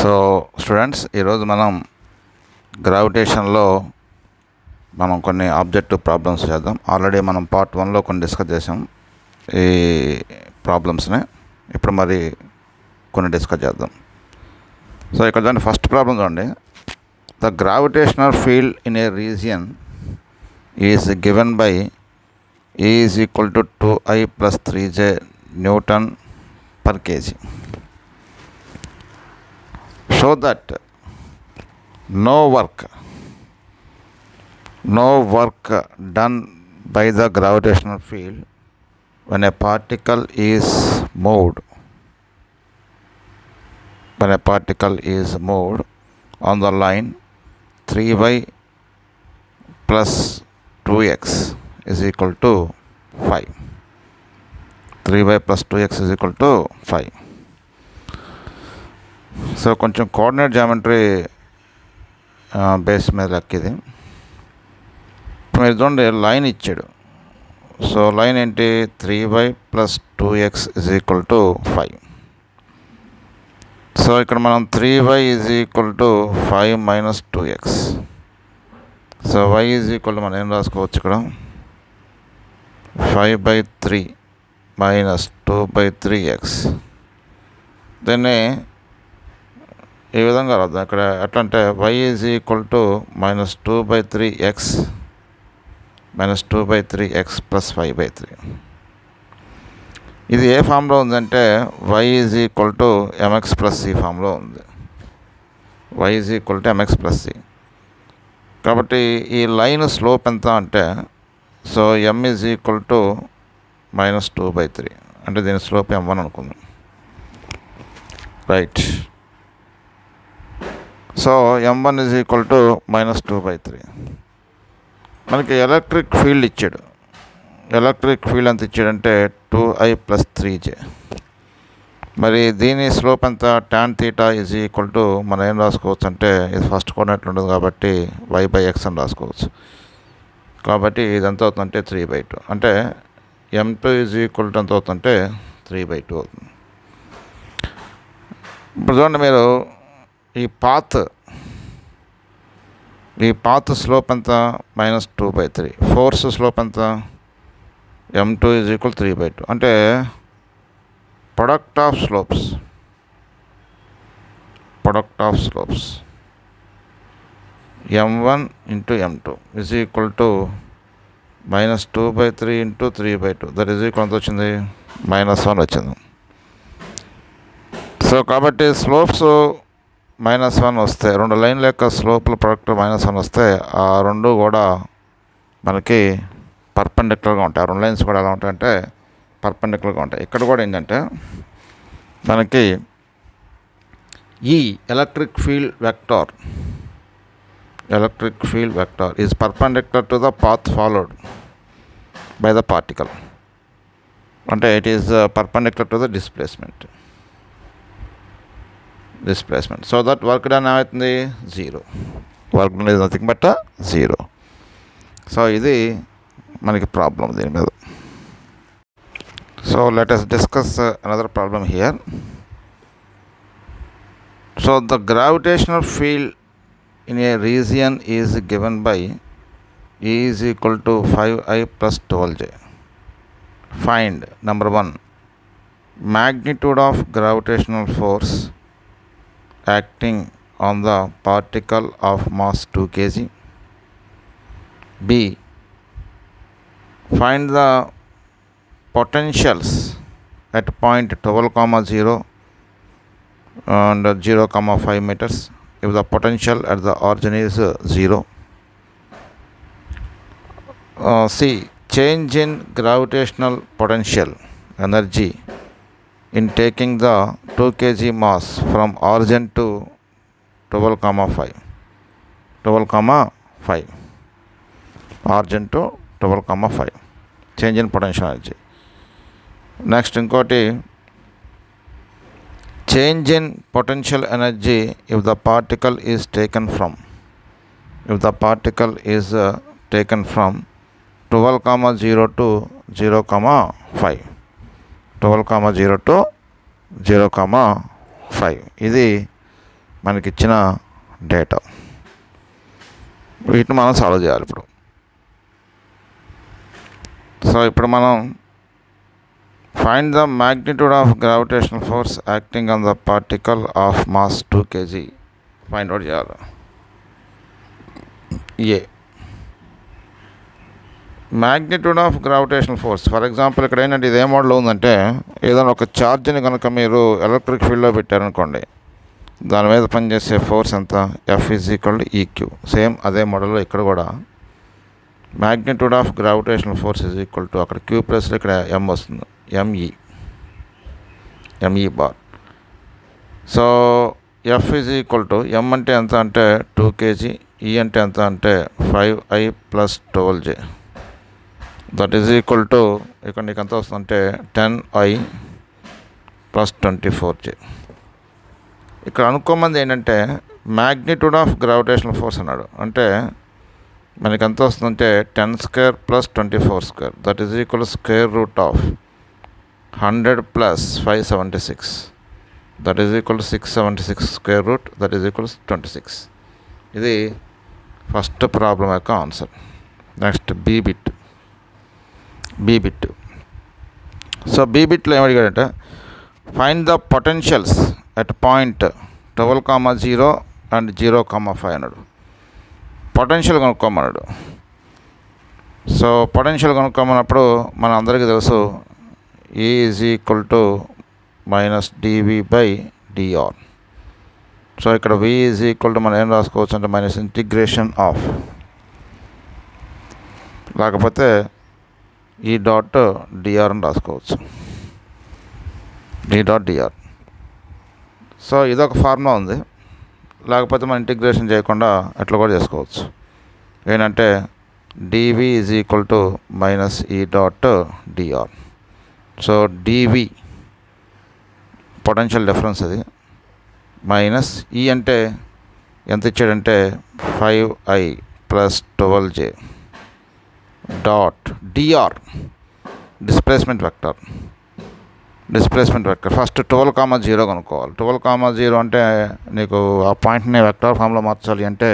So students, ఈరోజు మనం గ్రావిటేషన్లో కొన్ని ఆబ్జెక్టివ్ ప్రాబ్లమ్స్ చేద్దాం. ఆల్రెడీ మనం పార్ట్ 1లో కొన్ని డిస్కస్ చేసాం ఈ ప్రాబ్లమ్స్ని. ఇప్పుడు మరి కొన్ని డిస్కస్ చేద్దాం. సో ఇక్కడ చూడండి, ఫస్ట్ ప్రాబ్లం చూడండి. The gravitational field in a region is given by E is equal to 2I plus 3J Newton per kg. Show that no work done by the gravitational field when a particle is moved on the line 3y plus 2x is equal to 5. 3y plus 2x is equal to 5. So కొంచెం coordinate geometry base మీద లెక్క ఇది. మీరు చూడండి, line ఇచ్చాడు. So line ఏంటి? 3y plus 2x is equal to 5. So ఇక్కడ మనం 3y is equal to 5 minus 2x. So y is equal to మనం ఏం రాసుకోవచ్చు ఇక్కడ? 5/3 minus 2/3x. దీన్ని ఈ విధంగా రాద్దాం. ఇక్కడ ఎట్లా అంటే y is equal to minus 2/3x plus 5/3. ఇది ఏ ఫామ్లో ఉందంటే y is equal to mx plus c ఫామ్లో ఉంది. y is equal to mx plus c. కాబట్టి ఈ లైన్ స్లోప్ ఎంత అంటే, so m is equal to minus 2/3, అంటే దీని స్లోప్ m1 అనుకుందాం. Right. So m1 is equal to minus 2/3. మనకి ఎలక్ట్రిక్ ఫీల్డ్ ఇచ్చాడు. ఎలక్ట్రిక్ ఫీల్డ్ ఎంత ఇచ్చాడంటే 2I plus 3J. మరి దీని స్లోప్ ఎంత? tan theta is equal to మనం ఏం రాసుకోవచ్చు అంటే, ఇది ఫస్ట్ కోఆర్డినేట్లు ఉండదు కాబట్టి y/x అని రాసుకోవచ్చు. కాబట్టి ఇది ఎంత అవుతుందంటే 3/2. అంటే m2 ఈజ్ ఈక్వల్ టు ఎంత అవుతుందంటే 3/2 అవుతుంది. ఇప్పుడు చూడండి, మీరు ఈ పాత్ స్లోప్ ఎంత? minus 2/3. ఫోర్స్ స్లోప్ ఎంత? m2 is equal 3/2. అంటే product of slopes m1 into m2 is equal to minus 2/3 into 3/2. That is equal ఎంత వచ్చింది? -1 వచ్చింది. సో కాబట్టి స్లోప్స్ -1 వస్తే, రెండు లైన్ల యొక్క స్లోప్ల ప్రొడక్ట్ -1 వస్తే, ఆ రెండు కూడా మనకి పర్పెండిక్యులర్గా ఉంటాయి. ఆ రెండు లైన్స్ కూడా ఎలా ఉంటాయంటే పర్పెండిక్యులర్గా ఉంటాయి. ఇక్కడ కూడా ఏంటంటే మనకి ఈ electric field vector is perpendicular to the path followed by the particle. అంటే it is perpendicular to the displacement. So that work done ఏమవుతుంది? 0. Work done is nothing but 0. So ఇది మనకి ప్రాబ్లం దీని మీద. So let us discuss another problem here. So the gravitational field in a region is given by E is equal to 5I plus 12J. Find number 1, magnitude of gravitational force acting on the particle of mass 2 kg. B, find the potentials at point 12,0 and 0,5 meters if the potential at the origin is 0. C, change in gravitational potential energy in taking the 2 kg mass from origin to 12,5. Origin to 12,5. Change in potential energy. Next ఇంకోటి, change in potential energy if the particle is taken from 12,0 to 0,5. 12,0 to 0,5. ఇది మనకిచ్చిన data. వీటిని మనం solve చేయాలి ఇప్పుడు. So ఇప్పుడు మనం find the magnitude of gravitational force acting on the particle of mass 2 kg find out చేయాలి. A magnitude of gravitational force. For example ఇక్కడ ఏంటంటే ఇదే మోడల్లో ఉందంటే, ఏదైనా ఒక ఛార్జ్ని కనుక మీరు ఎలక్ట్రిక్ ఫీల్డ్లో పెట్టారనుకోండి, దాని మీద పనిచేసే ఫోర్స్ ఎంత? F = EQ. సేమ్ అదే మోడల్లో ఇక్కడ కూడా మ్యాగ్నిట్యూడ్ ఆఫ్ గ్రావిటేషనల్ ఫోర్స్ అక్కడ Q ప్లస్లో ఇక్కడ M వస్తుంది, ME bar. So F M అంటే ఎంత అంటే 2 kg, E అంటే ఎంత అంటే 5I + 12J. That is equal to ఇక్కడ నీకు ఎంత వస్తుందంటే 10I + 24J. ఇక్కడ అనుకోమంది ఏంటంటే మ్యాగ్నిట్యూడ్ ఆఫ్ గ్రావిటేషనల్ ఫోర్స్ అన్నాడు. అంటే మనకి ఎంత వస్తుందంటే 10² + 24². That is equal √100 + 576. That is equal 676 √ that is equal 26. ఇది ఫస్ట్ ప్రాబ్లం యొక్క answer. Next B bit. So B బిట్లో ఏమడిగాడంటే find the potentials at point 12,0 and 0,5 అన్నాడు. పొటెన్షియల్ కనుక్కోమన్నాడు. సో పొటెన్షియల్ కనుక్కోమన్నప్పుడు మన అందరికీ తెలుసు E = -dV/dr. సో ఇక్కడ V మనం ఏం రాసుకోవచ్చు అంటే -ఇంటిగ్రేషన్ ఆఫ్, లేకపోతే E.dr అని రాసుకోవచ్చు, D.dr. సో ఇదొక ఫార్ములా ఉంది. లేకపోతే మనం ఇంటిగ్రేషన్ చేయకుండా ఎట్లా కూడా చేసుకోవచ్చు. ఏంటంటే dV = -E.dr. So dV potential difference అది, మైనస్ E అంటే ఎంత ఇచ్చాడంటే 5I + 12J dot dr displacement vector. First 12,0 కనుక్కోవాలి. 12,0 అంటే నీకు ఆ పాయింట్ని వెక్టర్ ఫామ్లో మార్చాలి అంటే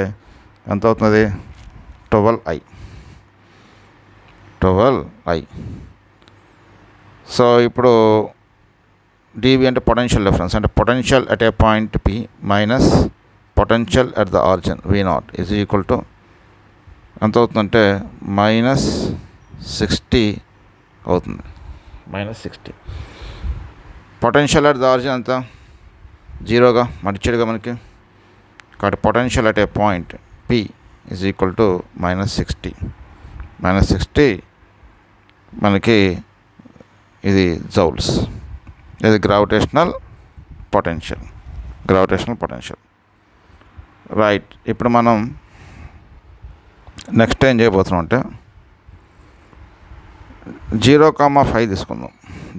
ఎంత అవుతుంది? 12I. సో ఇప్పుడు dV అంటే పొటెన్షియల్ డిఫరెన్స్, అంటే potential at a point P minus potential at the origin V0 is equal to ఎంత అవుతుందంటే -60 అవుతుంది. -60. పొటెన్షియల్ అట్ ద ఆరిజిన్ అంతా 0గా మడిచాడుగా మనకి. కాబట్టి potential at a point P is equal to -60. -60 మనకి ఇది జౌల్స్. ఇది గ్రావిటేషనల్ పొటెన్షియల్. రైట్. ఇప్పుడు మనం నెక్స్ట్ ఏం చేయబోతున్నాం అంటే 0,5 తీసుకుందాం.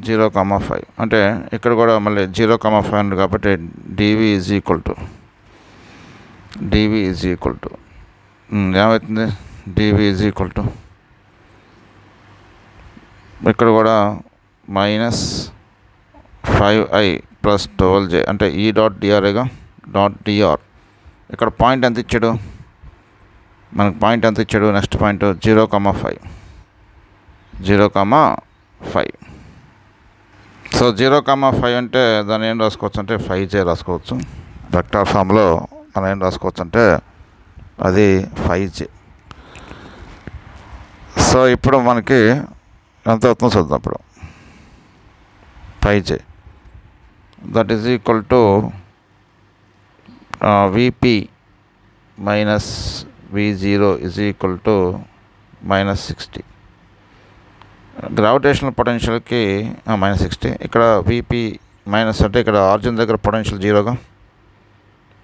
0,5 అంటే ఇక్కడ కూడా మళ్ళీ 0,5 ఉంది కాబట్టి dV ఈజ్ ఈక్వల్ టు ఏమవుతుంది? dV ఈజ్ ఈక్వల్ టు ఇక్కడ కూడా -5I + 12J అంటే E.drగా .dr. ఇక్కడ పాయింట్ ఎంత ఇచ్చాడు? మనకు పాయింట్ ఎంత ఇచ్చాడు? Next point 0,5. సో 0,5 అంటే దాన్ని ఏం రాసుకోవచ్చు అంటే 5J రాసుకోవచ్చు. వెక్టార్ ఫామ్లో మనం ఏం రాసుకోవచ్చు అంటే అది 5J. సో ఇప్పుడు మనకి ఎంత అవుతుందో చూద్దాం. ఇప్పుడు 5J that is equal to VP minus V0 is equal to -60. Gravitational పొటెన్షియల్కి -60. ఇక్కడ VP మైనస్ అంటే ఇక్కడ ఆరిజిన్ దగ్గర పొటెన్షియల్ 0గా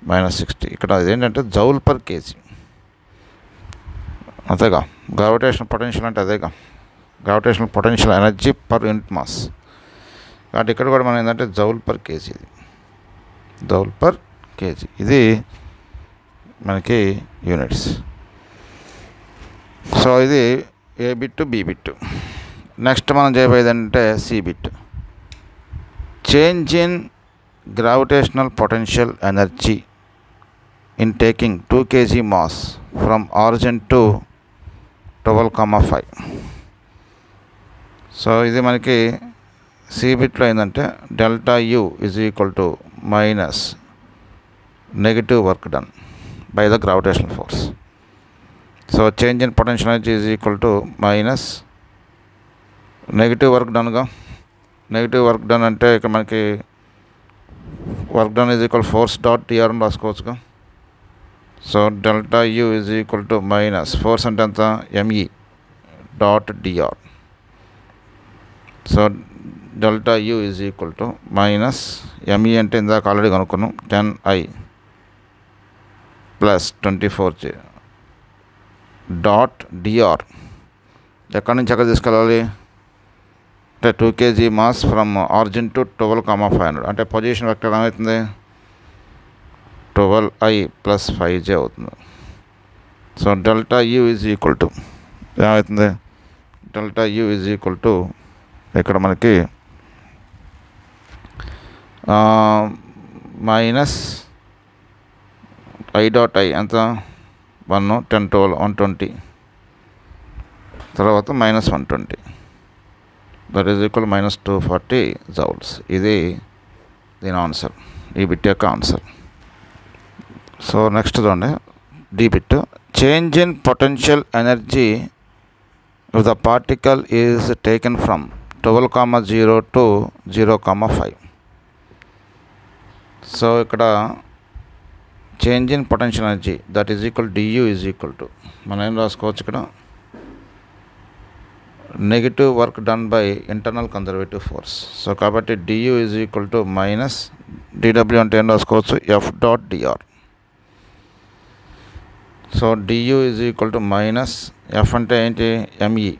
-60. ఇక్కడ అదేంటంటే జౌల్ పర్ కేజీ. అంతేగా గ్రావిటేషనల్ పొటెన్షియల్ అంటే అదేగా, gravitational potential energy per unit mass. కాబట్టి ఇక్కడ కూడా మనం ఏంటంటే జౌల్ పర్ కేజీ. ఇది మనకి యూనిట్స్. సో ఇది A bit, B bit. Next మనం చేయబోయేది అంటే C bit. Change in gravitational potential energy in taking 2 kg mass from origin to 12,5. So ఇది మనకి సి బిట్లో ఏంటంటే delta U is equal to minus negative work done by the gravitational force. So change in potential energy is equal to minus negative work డన్గా. Negative work done అంటే ఇక్కడ మనకి work done is equal force dot d r అని రాసుకోవచ్చుగా. So delta U is equal to minus force అంటే ఎంత M E dot DR. So delta U is equal to minus M E అంటే ఇందాక ఆల్రెడీ కనుక్కున్నాం 10I plus 24J dot d r. ఎక్కడి నుంచి ఎక్కడ తీసుకెళ్ళాలి అంటే 2 kg mass from origin to 12,500 అంటే పొజిషన్ వెక్టర్ ఏమవుతుంది 12I ప్లస్ 5J అవుతుంది. So delta U is equal to ఏమవుతుంది delta U is equal to ఇక్కడ మనకి మైనస్ I డాట్ I ఎంత 1 10 12 120 తర్వాత minus 120 that is equal minus 240 joules. ఇది దీని ఆన్సర్, ఈ బిట్ యొక్క ఆన్సర్. సో నెక్స్ట్ చూడండి D bit. Change in potential energy if the particle is taken from 12,0 to 0,5. సో ఇక్కడ change in potential energy that is equal d U is equal to మనం ఏం రాసుకోవచ్చు ఇక్కడ negative work done by internal conservative force. So కాబట్టి d U is equal to minus d W అంటే ఏం రాసుకోవచ్చు F dot DR. So DU is equal to minus F అంటే ఏంటి ఎంఈ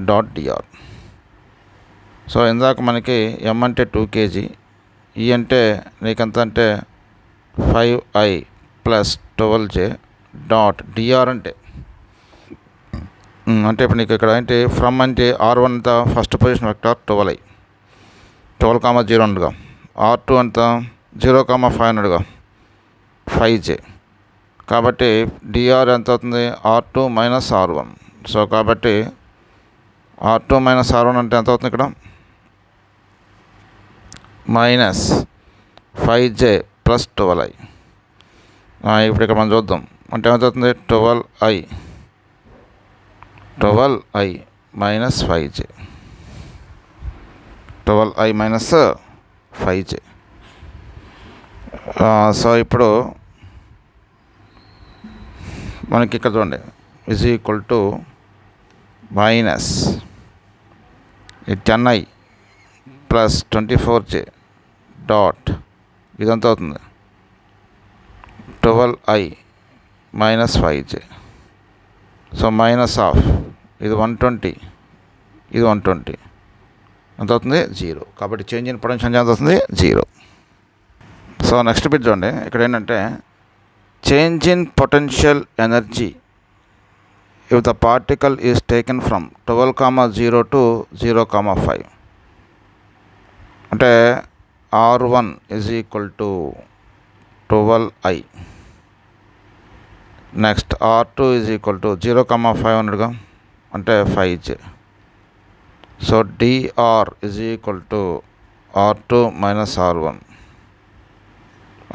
డాట్ డిఆర్. సో ఇందాక మనకి ఎం అంటే 2 kg, ఈ అంటే నీకెంత అంటే 5I plus 12J dot DR అంటే అంటే ఇప్పుడు నీకు ఇక్కడ ఏంటి ఫ్రమ్ అంటే R1 అంతా ఫస్ట్ పొజిషన్ వెక్టార్ 12I 12,0 అన్నట్టుగా, R2 అంతా 0,5 అన్నట్టుగా 5J. కాబట్టి డిఆర్ ఎంత అవుతుంది R2 మైనస్ R1. సో కాబట్టి R2 మైనస్ R1 అంటే ఎంత అవుతుంది ఇక్కడ మైనస్ 5J ప్లస్ 12I. ఇప్పుడు ఇక్కడ మనం చూద్దాం అంటే ఏమవుతుంది 12I minus 5J 12I minus 5J. So ఇప్పుడు మనకి ఇక్కడ చూడండి is equal to minus 10I plus 24J dot ఇదంతా అవుతుంది 12I minus 5J. So minus of ఇది 120 ఇది 120 ఎంత అవుతుంది 0. కాబట్టి చేంజ్ ఇన్ పొటెన్షియల్ ఎంత అవుతుంది 0. సో నెక్స్ట్ బిట్ చూడండి ఇక్కడ ఏంటంటే change in potential energy if the particle is taken from 12,0 to 0,5. అంటే R1 is equal to 12I next R2 is equal to 0,5 అన్నట్టుగా అంటే 5J. So DR is equal to R2 minus R1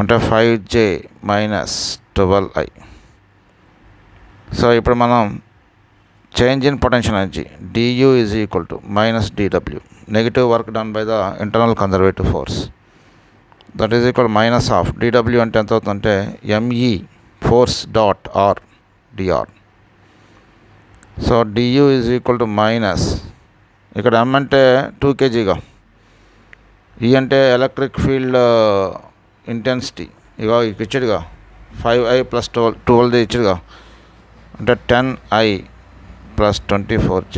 అంటే 5J minus 12I. So ఇప్పుడు మనం change in potential energy DU is equal to minus DW negative work done by the internal conservative force that is equal minus of DW అంటే ఎంత అవుతుందంటే ME force dot R DR. So DU is equal to minus ఇక్కడ M అంటే 2 kgగా, ఈ అంటే electric field intensity ఇక ఇచ్చాడుగా 5I plus 12J ఇచ్చాడుగా అంటే 10I plus 24J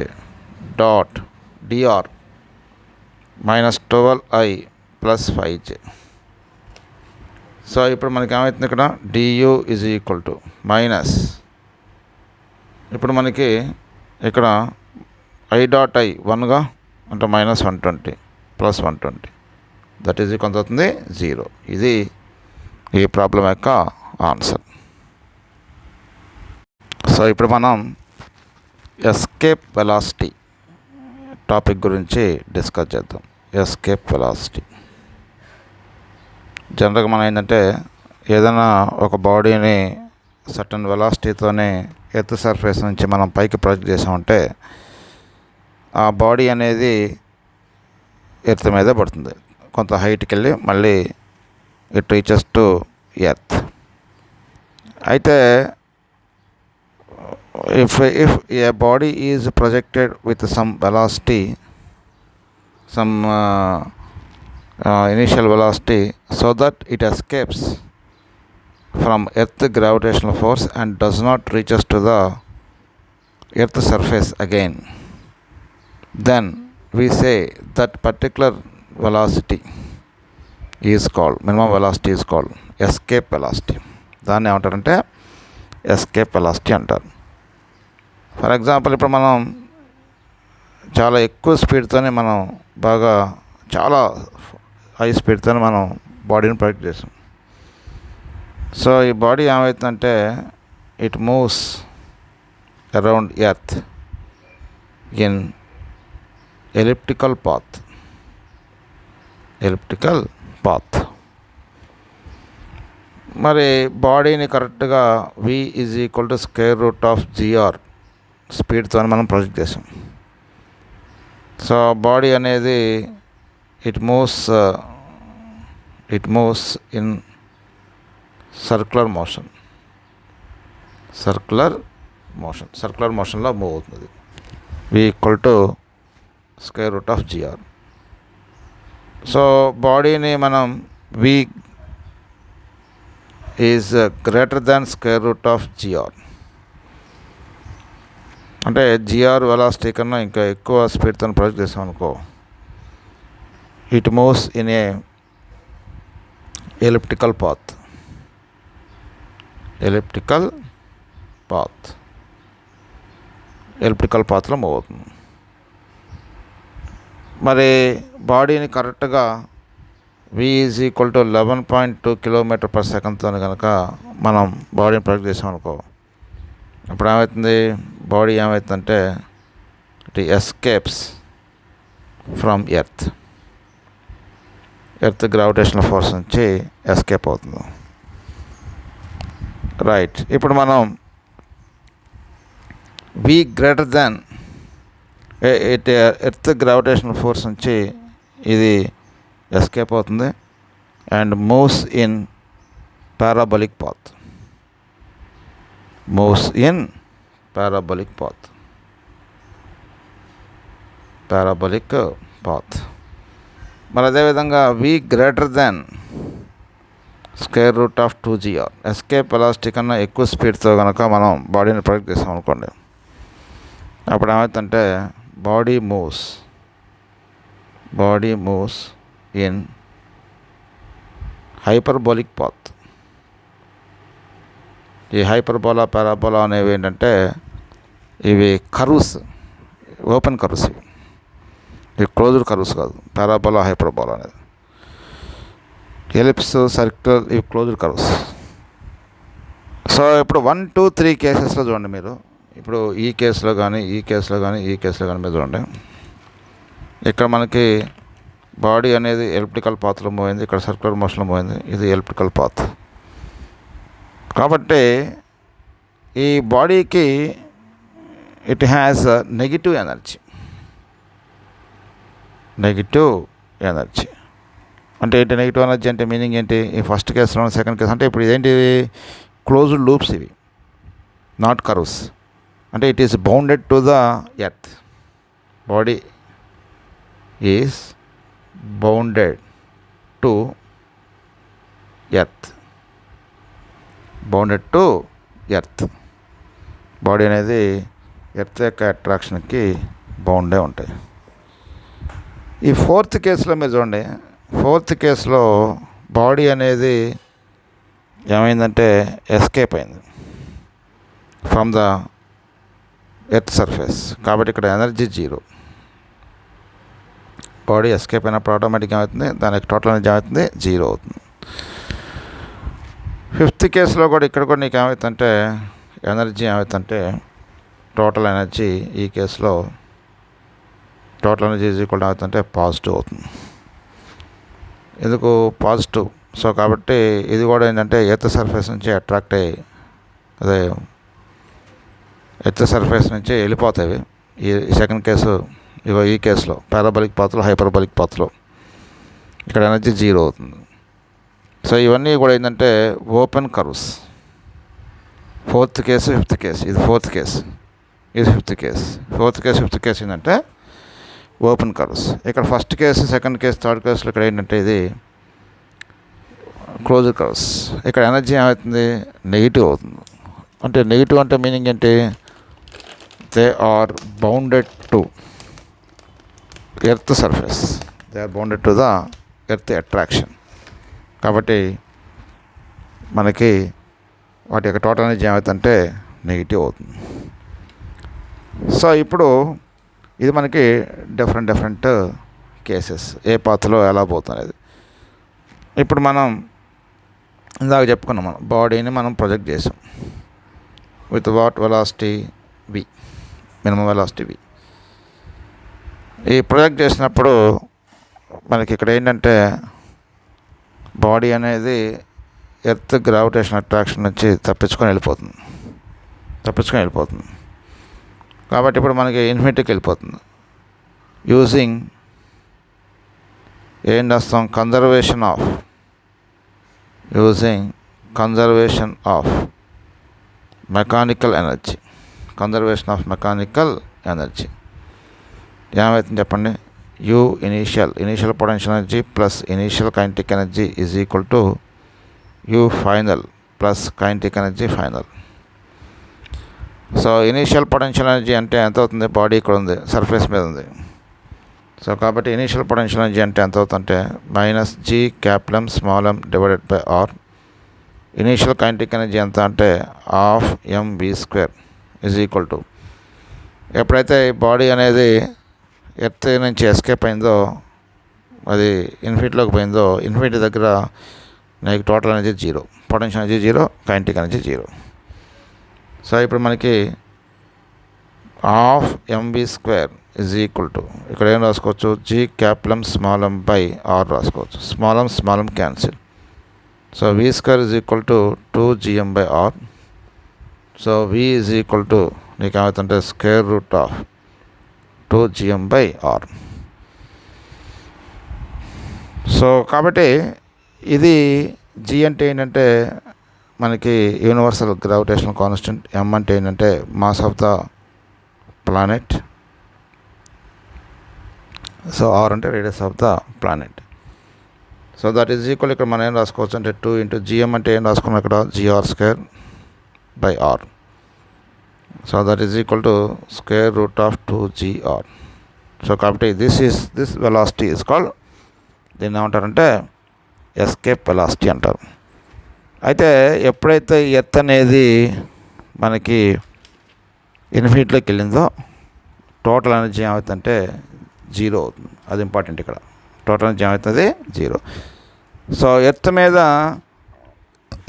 dot DR minus 12I plus 5J. So ఇప్పుడు మనకి ఏమవుతుంది ఇక్కడ DU is equal to minus ఇప్పుడు మనకి ఇక్కడ I డాట్ I 1గా అంటే మైనస్ 120 ప్లస్ 120 దట్ ఈజ్ కొంత అవుతుంది 0. ఇది ఈ ప్రాబ్లం యొక్క ఆన్సర్. సో ఇప్పుడు మనం ఎస్కేప్ వెలాసిటీ టాపిక్ గురించి డిస్కస్ చేద్దాం. ఎస్కేప్ వెలాసిటీ జనరల్గా మనం ఏంటంటే ఏదైనా ఒక బాడీని సర్టన్ వెలాసిటీతోనే ఎర్త్ సర్ఫేస్ నుంచి మనం పైకి ప్రొజెక్ట్ చేసామంటే ఆ బాడీ అనేది ఎర్త్ మీదే పడుతుంది. కొంత హైట్కి వెళ్ళి మళ్ళీ ఇట్ రీచెస్ టు ఎర్త్. అయితే if a body is projected with some velocity, some initial velocity, so that it escapes from earth gravitational force and does not reaches to the earth surface again, then we say that particular velocity is called, minimum velocity is called escape velocity. దాన్ని ఏమంటారంటే escape velocity అంటారు. For example ఇప్పుడు మనం చాలా ఎక్కువ స్పీడ్తోనే మనం బాగా చాలా హై స్పీడ్తోనే మనం బాడీని ప్రొజెక్ట్ చేసాం. సో ఈ బాడీ ఏమవుతుందంటే it moves around earth in elliptical path. మరి బాడీని కరెక్ట్గా v = √GR స్పీడ్తో మనం ప్రొజెక్ట్ చేసాం. సో బాడీ అనేది ఇట్ మూవ్స్ ఇన్ సర్క్యులర్ మోషన్లో మూవ్ అవుతుంది. v = √GR. సో బాడీని మనం v is greater than √GR అంటే జిఆర్ వెలాసిటీ కన్నా ఇంకా ఎక్కువ స్పీడ్తో ప్రొజెక్ట్ చేసాం అనుకో, it moves in a elliptical పాత్లో మూవ్ అవుతుంది. మరి బాడీని కరెక్ట్గా v = 11.2 km/s కనుక మనం బాడీని ప్రొజెక్ట్ చేసాం అనుకో, అప్పుడు ఏమవుతుంది, బాడీ ఏమవుతుందంటే it escapes from earth gravitational force నుంచి ఎస్కేప్ అవుతుంది. రైట్. ఇప్పుడు మనం v greater than earth gravitational force నుంచి ఇది ఎస్కేప్ అవుతుంది and moves in parabolic path. మరి అదేవిధంగా v greater than √2GR escape velocity కన్నా ఎక్కువ స్పీడ్తో కనుక మనం బాడీని ప్రొజెక్ట్ చేసాం అనుకోండి, అప్పుడు ఏమవుతుందంటే body moves in hyperbolic path. ఈ హైపర్బోలా, పారాబోలా అనేవి ఏంటంటే ఇవి కర్వ్స్, ఓపెన్ కర్వ్స్. ఇవి క్లోజ్డ్ కర్వ్స్ కాదు. పారాబోలా, హైపర్బోలా అనేది ఎలిప్స్, సర్కిల్, ఇవి క్లోజ్డ్ కర్వ్స్. సో ఇప్పుడు 1, 2, 3 కేసెస్లో చూడండి మీరు. ఇప్పుడు ఈ కేసులో కానీ మీరు చూడండి. ఇక్కడ మనకి బాడీ అనేది ఎలిప్టికల్ పాత్లో మూవ్ అయింది, ఇక్కడ సర్క్యులర్ మోషన్లో మూవ్ అయింది. ఇది ఎలిప్టికల్ పాత్. కాబట్టి ఈ బాడీకి ఇట్ హ్యాస్ నెగిటివ్ ఎనర్జీ. అంటే ఏంటి నెగిటివ్ ఎనర్జీ అంటే మీనింగ్ ఏంటి? ఈ ఫస్ట్ కేసులో, సెకండ్ కేసు అంటే ఇప్పుడు ఇదేంటి, క్లోజ్డ్ లూప్స్ ఇవి, నాట్ కర్వ్స్. అంటే it is bounded to the earth. Body is bounded to earth. Body అనేది ఎర్త్ యొక్క అట్రాక్షన్కి బౌండే ఉంటాయి. ఈ ఫోర్త్ కేసులో మీరు చూడండి. ఫోర్త్ కేసులో బాడీ అనేది ఏమైందంటే ఎస్కేప్ అయింది ఫ్రమ్ ద ఎర్త్ సర్ఫేస్. కాబట్టి ఇక్కడ ఎనర్జీ 0. బాడీ ఎస్కేప్ అయినప్పుడు ఆటోమేటిక్గా ఏమవుతుంది, దానికి టోటల్ ఎనర్జీ ఏమవుతుంది, 0 అవుతుంది. ఫిఫ్త్ కేసులో కూడా ఇక్కడ కూడా నీకు ఏమవుతుందంటే ఎనర్జీ ఏమవుతుందంటే టోటల్ ఎనర్జీ ఈ కేసులో టోటల్ ఎనర్జీ ఈజ్ ఈక్వల్ అవుతుందంటే పాజిటివ్ అవుతుంది. ఎందుకు పాజిటివ్? సో కాబట్టి ఇది కూడా ఏంటంటే ఎర్త్ సర్ఫేస్ నుంచి అట్రాక్ట్ అయ్యి అదే ఎర్త్ సర్ఫేస్ నుంచి వెళ్ళిపోతాయి. ఈ సెకండ్ కేసు ఈ కేసులో పారాబలిక్ పాత్రలో హైపర్బలిక్ పాత్రలో ఇక్కడ ఎనర్జీ జీరో అవుతుంది. సో ఇవన్నీ కూడా ఏంటంటే open curves. Fourth case fifth case, ఇది ఫోర్త్ కేసు, ఇది ఫిఫ్త్ కేసు. ఫిఫ్త్ కేసు ఏంటంటే ఓపెన్ కర్వ్స్. ఇక్కడ first case, second case, third కేసులో ఇక్కడ ఏంటంటే ఇది క్లోజ్ కర్వ్స్. ఇక్కడ ఎనర్జీ ఏమవుతుంది? నెగిటివ్ అవుతుంది. అంటే నెగిటివ్ అంటే మీనింగ్ ఏంటి? They are bounded to earth surface, they are bounded to the earth attraction. కాబట్టి మనకి వాటి యొక్క టోటల్ ఎనర్జీ ఏమవుతుందంటే నెగిటివ్ అవుతుంది. సో ఇప్పుడు ఇది మనకి డిఫరెంట్ కేసెస్, ఏ పాత్రలో ఎలా పోతున్నది. ఇప్పుడు మనం ఇందాక చెప్పుకున్నాం, మనం బాడీని మనం ప్రొజెక్ట్ చేసాం with what velocity v, minimum velocity v. ఈ ప్రొజెక్ట్ చేసినప్పుడు మనకి ఇక్కడ ఏంటంటే బాడీ అనేది ఎర్త్ గ్రావిటేషన్ అట్రాక్షన్ నుంచి తప్పించుకొని వెళ్ళిపోతుంది. కాబట్టి ఇప్పుడు మనకి ఇన్ఫినిటీకి వెళ్ళిపోతుంది. యూజింగ్ ఏం చేస్తాం? Conservation of mechanical energy. ఏమవుతుంది చెప్పండి? U initial potential energy plus initial kinetic energy is equal to U final plus kinetic energy final. So initial potential energy అంటే ఎంత అవుతుంది? బాడీ ఇక్కడ ఉంది, సర్ఫేస్ మీద ఉంది. సో కాబట్టి ఇనీషియల్ పొటెన్షియల్ ఎనర్జీ అంటే ఎంత అవుతుందంటే -G(M) divided by R. Initial kinetic energy ఎంత అంటే ½ mv² ఈజ్ ఈక్వల్ టు, ఎప్పుడైతే ఈ బాడీ అనేది ఎర్త్ నుంచి ఎస్కేప్ అయిందో, అది ఇన్ఫినిటీలోకి పోయిందో, ఇన్ఫినిటీ దగ్గర నాకు total energy zero, potential energy zero, kinetic energy zero. So ఇప్పుడు మనకి ½ mv² ఈజ్ ఈక్వల్ టు, ఇక్కడ ఏం రాసుకోవచ్చు? G(M) బై R రాసుకోవచ్చు. Small m cancel. So v² is equal to 2gm by R. So v is equal to నీకు ఏమవుతుంటే √2gm by R. So కాబట్టి ఇది G అంటే ఏంటంటే మనకి యూనివర్సల్ గ్రావిటేషనల్ కాన్స్టెంట్. M అంటే ఏంటంటే mass of the planet. So R అంటే radius of the planet. So that is equal, ఇక్కడ మనం ఏం రాసుకోవచ్చు అంటే 2 ఇంటూ gm అంటే ఏం రాసుకున్నాం ఇక్కడ? gr² by R. So that is equal to √2gr. So కాబట్టి దిస్ వెలాసిటీ ఈజ్ కాల్డ్, దీన్ని ఏమంటారంటే ఎస్కేప్ వెలాసిటీ అంటారు. అయితే ఎప్పుడైతే ఎర్త్ అనేది మనకి ఇన్ఫినిటీలోకి వెళ్ళిందో టోటల్ ఎనర్జీ ఏమవుతుందంటే జీరో అవుతుంది. అది ఇంపార్టెంట్ ఇక్కడ. టోటల్ ఎనర్జీ ఏమవుతుంది? జీరో. సో ఎర్త్ మీద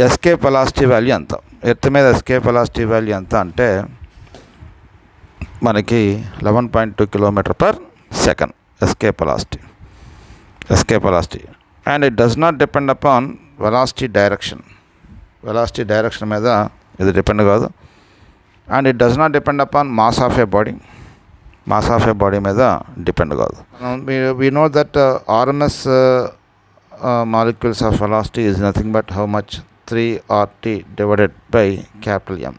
ఎస్కేప్ వెలాసిటీ వాల్యూ ఎంత? ఎర్త్ మీద ఎస్కేప్ వెలాసిటీ వాల్యూ ఎంత అంటే మనకి 11.2 km/s escape velocity. And it does not depend upon velocity direction మీద ఇది డిపెండ్ కాదు. And it does not depend upon mass of A body మీద డిపెండ్ కాదు. we know that RMS molecules of velocity is nothing but how much? 3RT divided by M.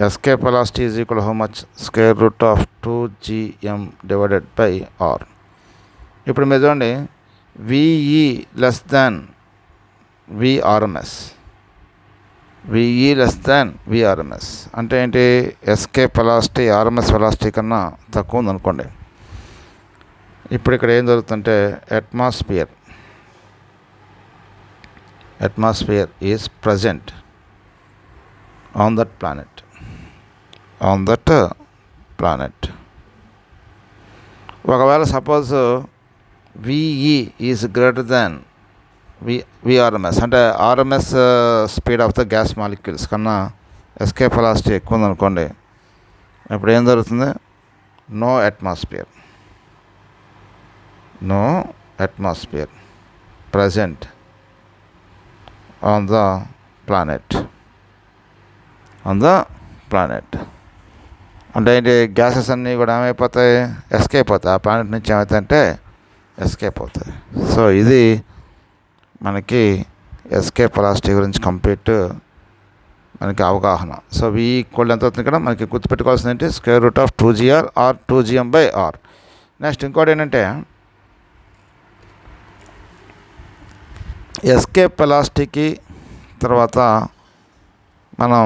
Escape velocity is equal to how much? √2gm divided by R. ఇప్పుడు మీరు చూడండి, VE less than VRMS అంటే ఏంటి? Escape velocity RMS velocity కన్నా తక్కువ ఉందనుకోండి. ఇప్పుడు ఇక్కడ ఏం జరుగుతుందంటే atmosphere is present on that planet. ఒకవేళ suppose VE is greater than V RMS అంటే RMS speed of the gas molecules కన్నా ఎస్కేప్ వెలాసిటీ ఎక్కువ ఉందనుకోండి, ఇప్పుడు ఏం జరుగుతుంది? No atmosphere present on the planet అంటే ఏంటి? గ్యాసెస్ అన్నీ కూడా ఏమైపోతాయి? ఎస్కేప్ అవుతాయి. ఆ ప్లానెట్ నుంచి ఏమవుతాయంటే ఎస్కేప్ అవుతాయి. సో ఇది మనకి ఎస్కేప్ వెలాసిటీ గురించి కంప్లీట్ మనకి అవగాహన. సో V ఈక్వల్ ఎంత అవుతుంది? ఇక్కడ మనకి గుర్తుపెట్టుకోవాల్సింది ఏంటి? Square root of 2gr or 2gm/r. Next ఇంకోటి ఏంటంటే ఎస్కేప్ వెలాసిటీకి తర్వాత మనం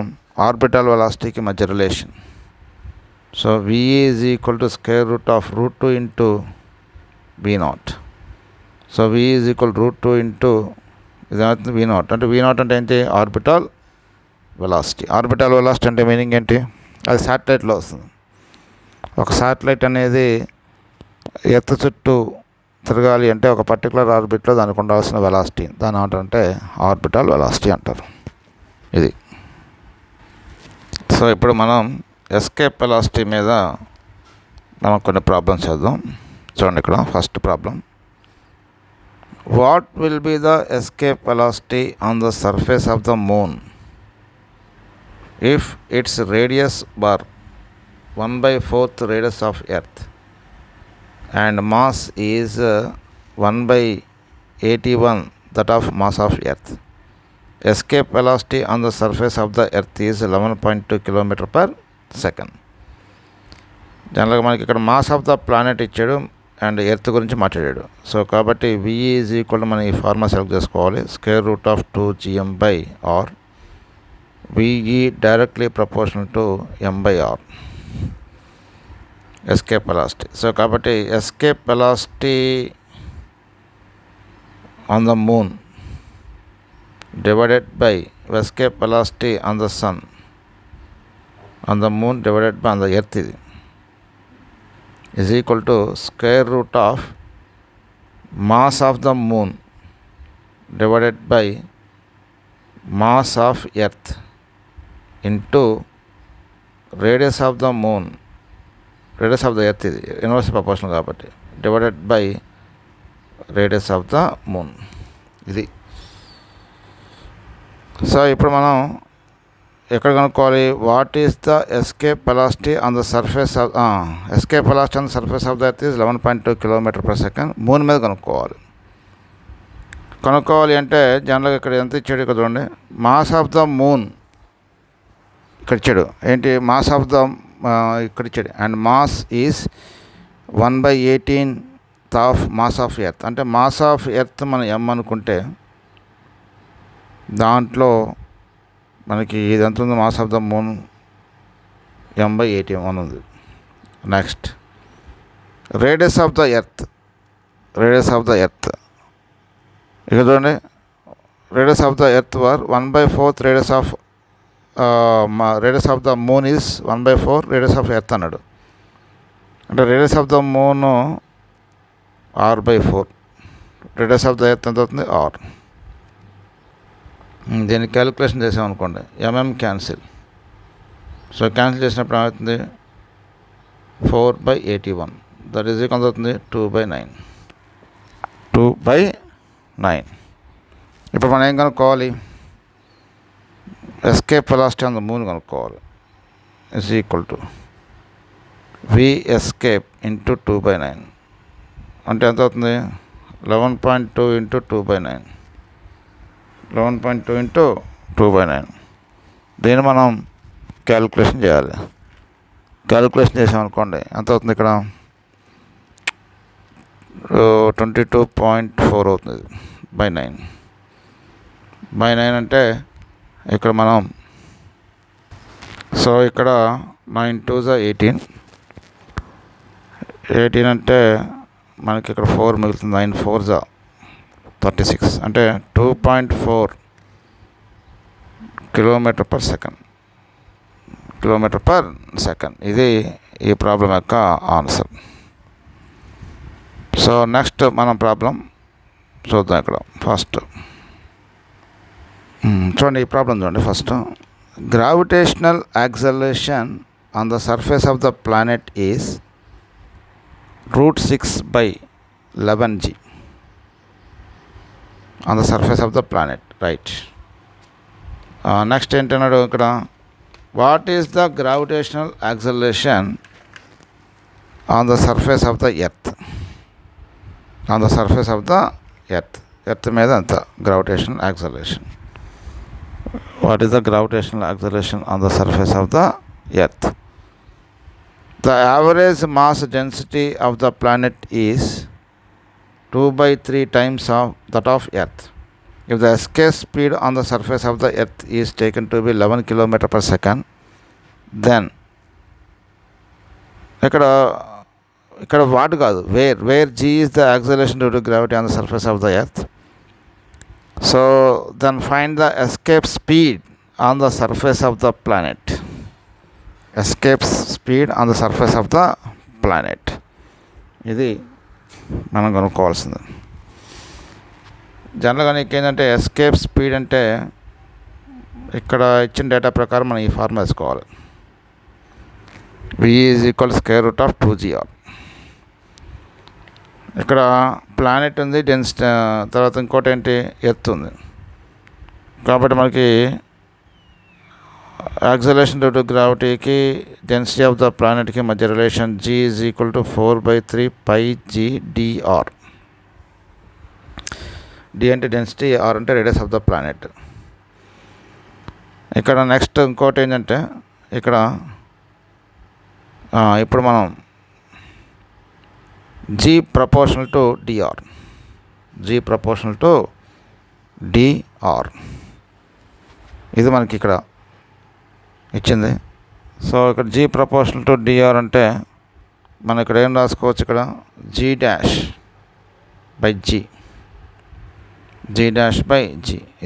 ఆర్బిటల్ వెలాసిటీకి మధ్య relation. So V is equal to square root of √2 into V0. So V is equal √2 into ఇదేమవుతుంది? V0 అంటే V0 అంటే ఏంటి? Orbital velocity. ఆర్బిటల్ వెలాసిటీ అంటే మీనింగ్ ఏంటి? అది శాటిలైట్లో వస్తుంది. ఒక శాటిలైట్ అనేది ఎర్త్ చుట్టూ తిరగాలి అంటే ఒక పర్టికులర్ ఆర్బిట్లో దానికి ఉండాల్సిన వెలాసిటీ దాని ఏమంటారంటే ఆర్బిటల్ వెలాసిటీ అంటారు. ఇది. సో ఇప్పుడు మనం ఎస్కేప్ వెలాసిటీ మీద మనం కొన్ని ప్రాబ్లమ్స్ చేద్దాం. చూడండి ఇక్కడ first problem. What will be the escape velocity on the surface of the moon if its radius were 1/4 radius of Earth and mass is 1/81 that of mass of Earth? Escape velocity on the surface of the Earth is 11.2 km/s. జనరల్గా మనకి ఇక్కడ mass of the planet ఇచ్చాడు and earth గురించి మాట్లాడాడు. So కాబట్టి V is equal మనం ఈ formula select చేసుకోవాలి. Square root of 2gm/r. VE directly proportional to m/r. Escape velocity. So కాబట్టి escape velocity on the moon divided by escape velocity on the sun on the moon divided by on the earth is equal to square root of mass of the moon divided by mass of earth into radius of the moon, radius of the earth ఇది inverse proportional కాబట్టి divided by radius of the moon. ఇది. So ఇప్పుడు మనం ఎక్కడ కనుక్కోవాలి? What is the escape velocity on the surface of escape velocity on the surface of the earth is 11.2 km/s. Moon మీద కనుక్కోవాలి అంటే జనరల్గా ఇక్కడ ఎంత ఇచ్చాడు? ఇక్కడ చూడండి, మాస్ ఆఫ్ ద మూన్ ఇక్కడ ఇచ్చాడు. ఏంటి? మాస్ ఆఫ్ ద ఇక్కడ ఇచ్చాడు and mass is 1/18 of mass of earth. అంటే మాస్ ఆఫ్ ఎర్త్ మనం M అనుకుంటే దాంట్లో మనకి ఇది ఎంత ఉంది? Mass of the moon m/81 ఉంది. Next radius of the earth ఇక్కడ చూడండి, radius of the earth were 1/4 radius of the moon is 1/4 radius of earth అన్నాడు. అంటే radius of the moon r/4, radius of the earth ఎంత అవుతుంది? r. దీన్ని calculation చేసామనుకోండి, cancel. So cancel చేసినప్పుడు ఏమవుతుంది? 4/81 దట్ ఈజ్ ఎంత అవుతుంది? 2/9. ఇప్పుడు మనం ఏం కనుక్కోవాలి? Escape velocity on the moon కనుక్కోవాలి. Is equal to V escape into 2/9 అంటే ఎంత అవుతుంది? 11.2 ఇంటూ 2/9. 11.2 ఇంటూ 2/9. దీన్ని మనం క్యాలిక్యులేషన్ చేయాలి. క్యాలిక్యులేషన్ చేసామనుకోండి ఎంత అవుతుంది? ఇక్కడ 22.4 అవుతుంది బై 9 అంటే ఇక్కడ మనం సో ఇక్కడ 9 2s 18 అంటే మనకి ఇక్కడ 4 మిగులుతుంది. 9 4s 36 అంటే 2.4 km/s. ఇది ఈ ప్రాబ్లం యొక్క ఆన్సర్. సో నెక్స్ట్ మనం ప్రాబ్లం చూద్దాం ఇక్కడ ఫస్ట్ చూడండి, ఈ ప్రాబ్లం చూడండి. First, gravitational acceleration on the surface of the planet is √6/11g on the surface of the planet, right. Next ఏంటన్నాడు ఇక్కడ, what is the gravitational acceleration on the surface of the earth, on the surface of the earth, earth మీద అంత gravitational acceleration. What is the gravitational acceleration on the surface of the earth? The average mass density of the planet is 2/3 times of that of Earth. If the escape speed on the surface of the Earth is taken to be 11 km/s, then ఇక్కడ what కాదు, wear g is the acceleration due to gravity on the surface of the Earth. So then find the escape speed on the surface of the planet. Escape speed on the surface of the planet, ఇది మనం కనుక్కోవాల్సింది. జనరల్గా నీకు ఏంటంటే escape speed అంటే ఇక్కడ ఇచ్చిన data ప్రకారం మనం ఈ ఫార్ములా వేసుకోవాలి. v = √2gr. ఇక్కడ ప్లానెట్ ఉంది, డెన్సిటీ, తర్వాత ఇంకోటి ఏంటి, ఎర్త్ ఉంది. కాబట్టి మనకి యాక్సలరేషన్ డ్యూ టు గ్రావిటీకి డెన్సిటీ ఆఫ్ ద ప్లానెట్కి మధ్య రిలేషన్ g = 4/3πg/dr. d అంటే డెన్సిటీ, r అంటే రేడియస్ ఆఫ్ ద ప్లానెట్. ఇక్కడ నెక్స్ట్ ఇంకోటి ఏంటంటే ఇక్కడ ఇప్పుడు మనం g proportional to dr, g proportional to dr, ఇది మనకి ఇక్కడ ఇచ్చింది. సో ఇక్కడ g ప్రపోర్షనల్ టు dr అంటే మనం ఇక్కడ ఏం రాసుకోవచ్చు, ఇక్కడ g'/g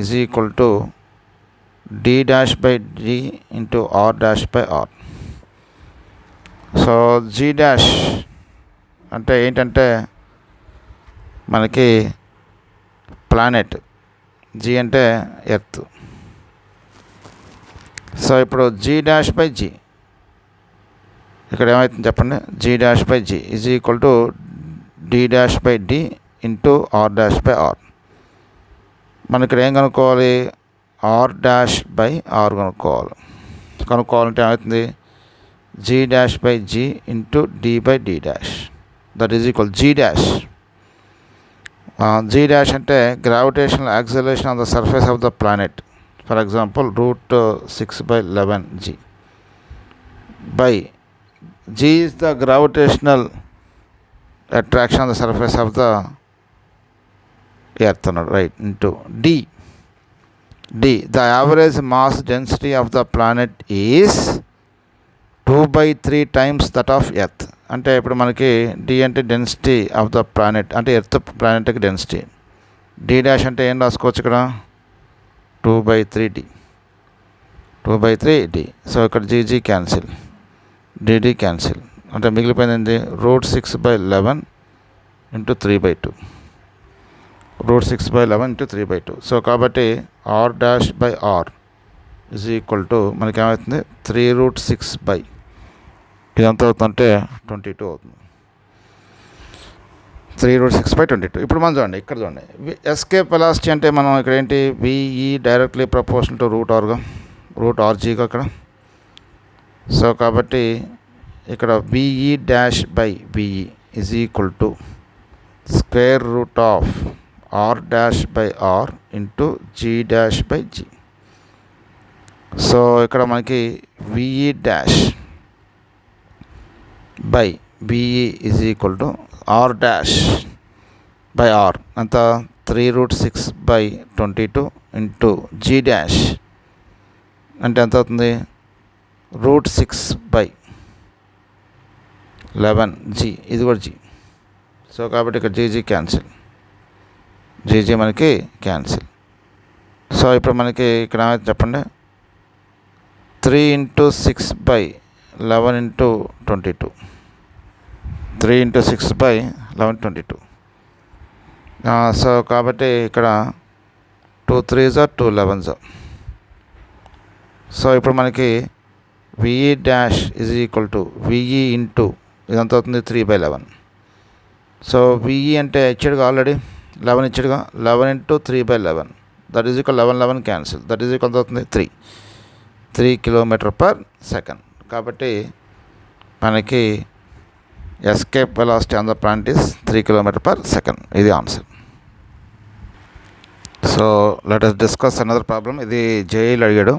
is equal to d'/d into r'/r. So g' అంటే ఏంటంటే మనకి ప్లానెట్, g అంటే ఎర్త్. సో ఇప్పుడు g'/g ఇక్కడ ఏమవుతుంది చెప్పండి, g'/g is equal to d'/d into r'/r. మనం ఇక్కడ ఏం కనుక్కోవాలి, r'/r కనుక్కోవాలంటే ఏమవుతుంది, g'/g into d/d', that is equal g'. g' అంటే gravitational acceleration on the surface of the planet, for example √6/11g by g is the gravitational attraction on the surface of the earth, right, into d. The average mass density of the planet is 2/3 times that of earth. అంటే ఇప్పుడు మనకి d అంటే density of the planet, అంటే earth ప్లానెట్కి density. d' అంటే ఏం రాసుకోవచ్చు ఇక్కడ, 2/3d. So ఇక్కడ g క్యాన్సిల్, dd క్యాన్సిల్, అంటే మిగిలిపోయింది √6/11 ఇంటూ 3/2, √6/11 ఇంటూ 3/2. సో కాబట్టి r'/r ఈజ్ ఈక్వల్ టు మనకి ఏమవుతుంది, 3√6 ఇదంతా అవుతుందంటే 22 అవుతుంది, 3√6/22. ఇప్పుడు మనం చూడండి, ఇక్కడ చూడండి, ఎస్కేప్ వెలాసిటీ అంటే మనం ఇక్కడ ఏంటి, VE డైరెక్ట్లీ ప్రపోర్షనల్ టు √rgగా ఇక్కడ. సో కాబట్టి ఇక్కడ VE'/VE is equal to √r'/r into g'/g. So ఇక్కడ మనకి VE'/VE is equal to r'/r అంత 3√6/22 ఇంటూ g' అంటే ఎంత అవుతుంది, √6/11g, ఇది కూడా g. సో కాబట్టి ఇక్కడ g క్యాన్సిల్, g మనకి క్యాన్సిల్. సో ఇప్పుడు మనకి ఇక్కడ ఏమైతే చెప్పండి, 3 × 6/11 ఇంటూ 22, 3 × 6/11 22. సో కాబట్టి ఇక్కడ 2 3s 2 11s. సో ఇప్పుడు మనకి VE dash is equal to VE into ఇదంతా అవుతుంది 3/11. సో VE అంటే ఇచ్చాడుగా ఆల్రెడీ 11 ఇచ్చాడుగా, 11 into 3/11 that is equal 11 cancel, that is equal అవుతుంది 3 km/s. కాబట్టి మనకి escape velocity on the planet is 3 km/s. ఇది answer. So let us discuss another problem. ఇది జేఈలో అడిగాడు.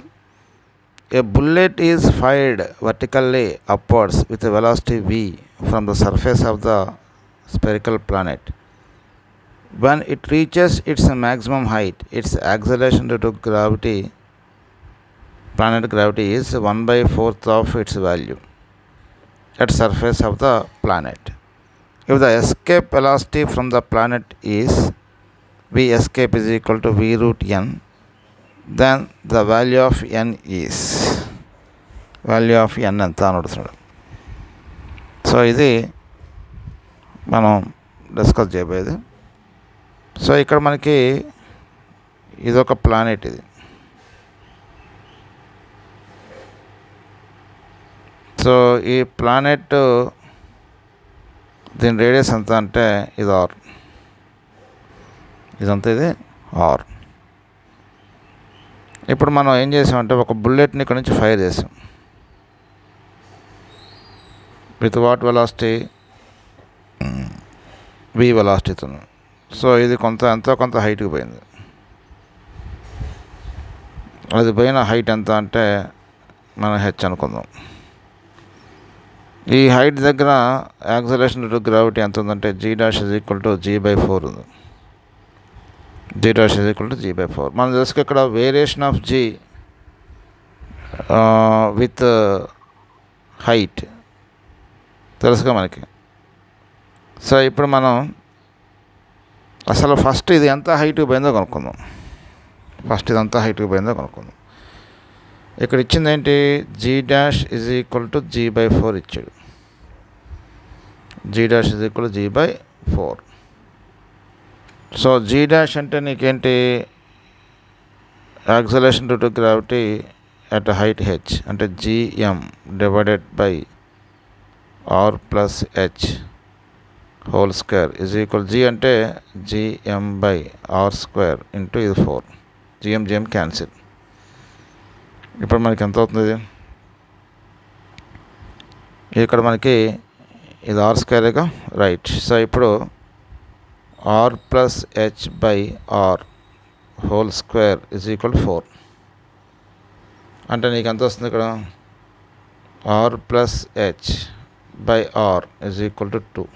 A bullet is fired vertically upwards with velocity v from the surface of the spherical planet. When it reaches its maximum height, its acceleration due to gravity, planet gravity, is 1/4 of its value at surface of the planet. If the escape velocity from the planet is v escape is equal to v root n, then the value of n is ఎంత అని అడుగుతున్నాడు. So ఇది మనం discuss చేయబోయేది. So ఇక్కడ మనకి ఇదొక planet. ఇది సో ఈ ప్లానెట్ దీని రేడియస్ ఎంత అంటే ఇది r, ఇదంతా ఇది r. ఇప్పుడు మనం ఏం చేసామంటే ఒక బుల్లెట్ని ఇక్కడ నుంచి ఫైర్ చేసాం విత్ వాట్ వెలాసిటీ, v వెలాసిటీతో. సో ఇది ఎంతో కొంత హైట్కి పోయింది. అది పోయిన హైట్ ఎంత అంటే మనం h అనుకుందాం. ఈ హైట్ దగ్గర యాక్సలరేషన్ టు గ్రావిటీ ఎంత ఉందంటే g' is equal to g/4 ఉంది. g' is equal to g/4. మనం తెలుసు ఇక్కడ variation of g with height తెలుసుగా మనకి. సో ఇప్పుడు మనం అసలు ఫస్ట్ ఇది ఎంత హైట్కి పోయిందో కనుక్కుందాం. ఇక్కడ ఇచ్చింది ఏంటి, g' is equal to g/4 ఇచ్చాడు. g' is equal to g/4. So g' అంటే నీకేంటి, acceleration due to gravity at height h అంటే gm divided by r plus h whole square is equal, g అంటే gm/r² ఇంటూ ఇది 4, gm cancel. ఇప్పుడు మనకి ఎంత అవుతుంది, ఇక్కడ మనకి ఇది r²గా రైట్. సో ఇప్పుడు r plus h/r whole square is equal 4 అంటే నీకు ఎంత వస్తుంది ఇక్కడ, r plus h/r is equal to 2.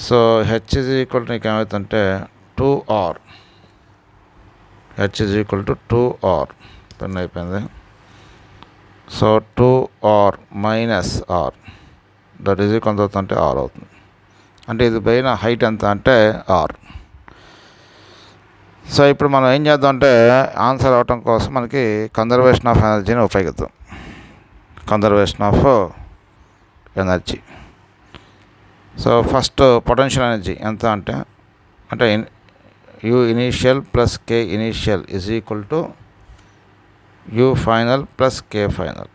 So h is equal to నీకు ఏమవుతుందంటే 2r, h is equal to 2r. Pen అయిపోయింది. So 2r minus r that is equal ఎంత అవుతుందంటే r అవుతుంది. అంటే ఇది పైన హైట్ ఎంత అంటే r. సో ఇప్పుడు మనం ఏం చేద్దాం అంటే ఆన్సర్ అవటం కోసం మనకి కన్జర్వేషన్ ఆఫ్ ఎనర్జీని ఉపయోగిద్దాం. Conservation of energy. So first potential energy ఎంత అంటే U initial plus K initial is equal to U final plus K final.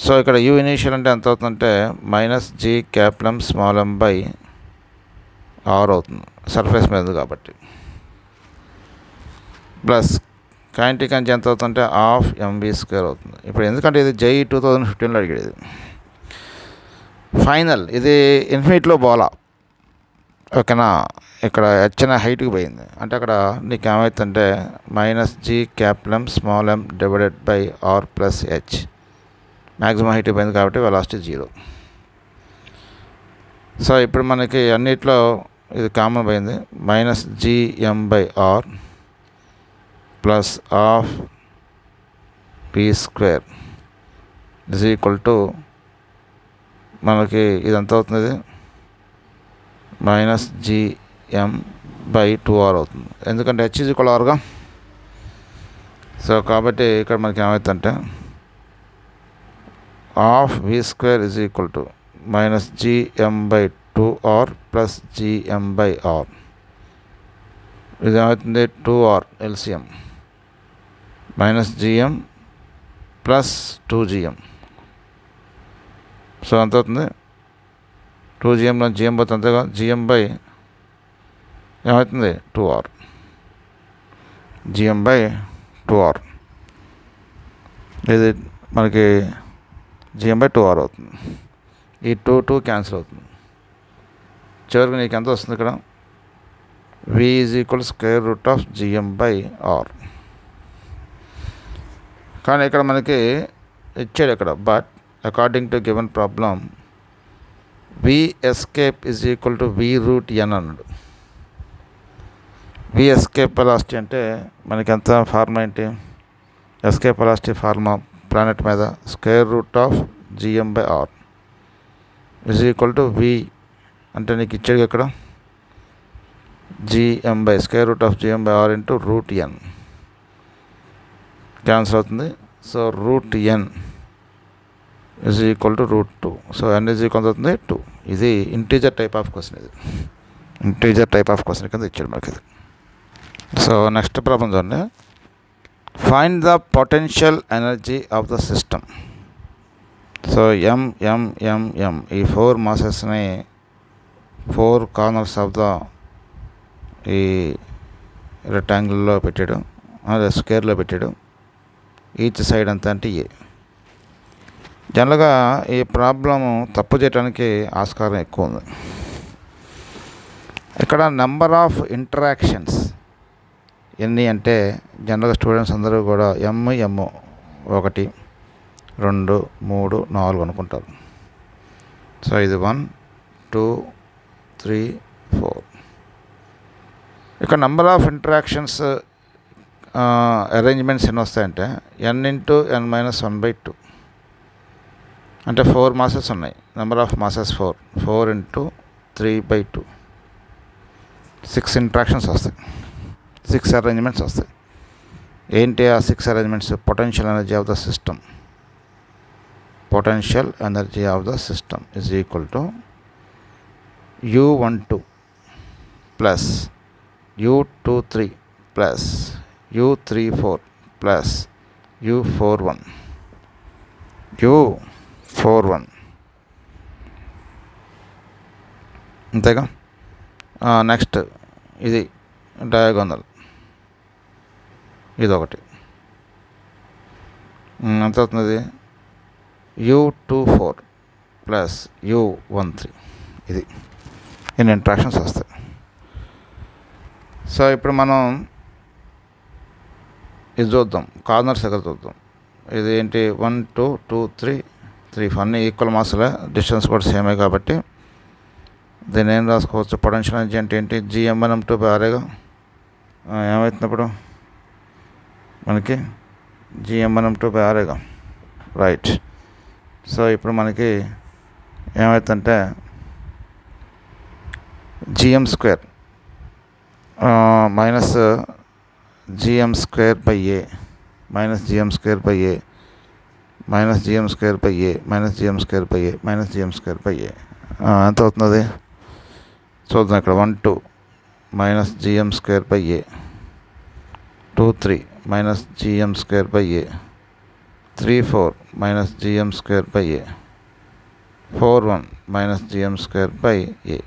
So ఇక్కడ U ఇనీషియల్ అంటే ఎంత అవుతుందంటే -g∠m/r అవుతుంది, సర్ఫేస్ మీద కాబట్టి. ప్లస్ కైనెటిక్ ఎనర్జీ ఎంత అవుతుందంటే ½ mv² అవుతుంది. ఇప్పుడు ఎందుకంటే ఇది JEE 2015లో అడిగేది. ఫైనల్ ఇది ఇన్ఫినిట్లో పోలా, ఓకేనా. ఇక్కడ హెచ్చిన హైట్కి పోయింది అంటే అక్కడ నీకు ఏమవుతుందంటే -g∠m divided by r plus h, maximum హైట్కి పోయింది కాబట్టి వెలాసిటీ 0. సో ఇప్పుడు మనకి అన్నిట్లో ఇది కామన్ పోయింది, -gm/r plus ½ v² is equal to మనకి ఇదంతా అవుతుంది -gm/2r అవుతుంది, ఎందుకంటే h ఈజ్ ఈక్వల్ rగా. సో కాబట్టి ఇక్కడ మనకి ఏమవుతుందంటే ½ v² is equal to -gm/2 2r plus GM by R. ఇది ఏమవుతుంది 2r LCM minus GM plus 2gm. So ఎంత అవుతుంది? 2gmలో జిఎం పోతే అంతేగా, జిఎం బై ఏమవుతుంది 2r, జిఎం బై 2r. ఇది మనకి జిఎం బై 2r అవుతుంది. ఈ 2 క్యాన్సిల్ అవుతుంది. చివరికి నీకు ఎంత వస్తుంది ఇక్కడ? v is equal square root of GM by R. కానీ ఇక్కడ మనకి ఇచ్చాడు ఇక్కడ, but according to given problem V escape is equal to V root N అన్నాడు. వి ఎస్కేప్ వెలాసిటీ అంటే మనకి ఎంత ఫార్ములా ఏంటి? ఎస్కేప్ వెలాసిటీ ఫార్ములా ప్లానెట్ మీద square root of GM by R is equal to V అంటే నీకు ఇచ్చాడు ఇక్కడ GM by square root of GM by R into root N. Cancel అవుతుంది. So root N is equal to root 2. So N is equal అవుతుంది 2. ఇది integer type of question. ఇది integer type of question కింద ఇచ్చాడు మనకి ఇది. So next problem చూడండి. Find the potential energy of the system. So M ఈ 4 మాసెస్ని 4 corners of the ఈ రెక్టాంగిల్లో పెట్టాడు, అదే స్క్వేర్లో పెట్టాడు. ఈచ్ సైడ్ ఎంత అంటే ఏ. జనరల్గా ఈ ప్రాబ్లము తప్పు చేయడానికి ఆస్కారం ఎక్కువ ఉంది. ఇక్కడ నెంబర్ ఆఫ్ ఇంటరాక్షన్స్ ఎన్ని అంటే జనరల్గా స్టూడెంట్స్ అందరూ కూడా ఎమ్ 1 2 3 4 అనుకుంటారు. సో ఇది 1 2 3 4. ఇక్కడ నెంబర్ ఆఫ్ ఇంటరాక్షన్స్ అరేంజ్మెంట్స్ ఎన్ని వస్తాయంటే n ఇంటూ n మైనస్ 1/2. అంటే 4 మాసెస్ ఉన్నాయి. Number of masses 4 into 3/2. 6 interactions వస్తాయి, 6 అరేంజ్మెంట్స్ వస్తాయి. ఏంటి ఆ 6 arrangements? Potential energy of the system. Potential energy of the system is equal to U12 plus U23 plus U34 plus U41 అంతేగా. Next ఇది diagonal, ఇది ఒకటి ఎంత అవుతుంది? U24 plus U13. ఇది ఇన్ని ఇంట్రాక్షన్స్ వస్తాయి. సో ఇప్పుడు మనం ఇది చూద్దాం, కార్నర్స్ దగ్గర చూద్దాం. ఇది ఏంటి? 1 2 2 3 3 అన్నీ ఈక్వల్ మాస్లే, డిస్టెన్స్ కూడా సేమే. కాబట్టి దీన్ని ఏం రాసుకోవచ్చు? పొటెన్షియల్ ఎనర్జీ అంటే ఏంటి? gm1m2/rగా ఏమవుతున్నప్పుడు మనకి gm1m2/rగా, రైట్. సో ఇప్పుడు మనకి ఏమవుతుందంటే gm square minus gm square by A minus gm square by A minus gm square by A minus gm square by A minus gm square by A ఎంత అవుతుంది చూద్దాం. ఇక్కడ 1 2 minus gm square by A, 2 3 minus gm square by A, 3 4 minus gm square by A, 4 1 minus gm square by A.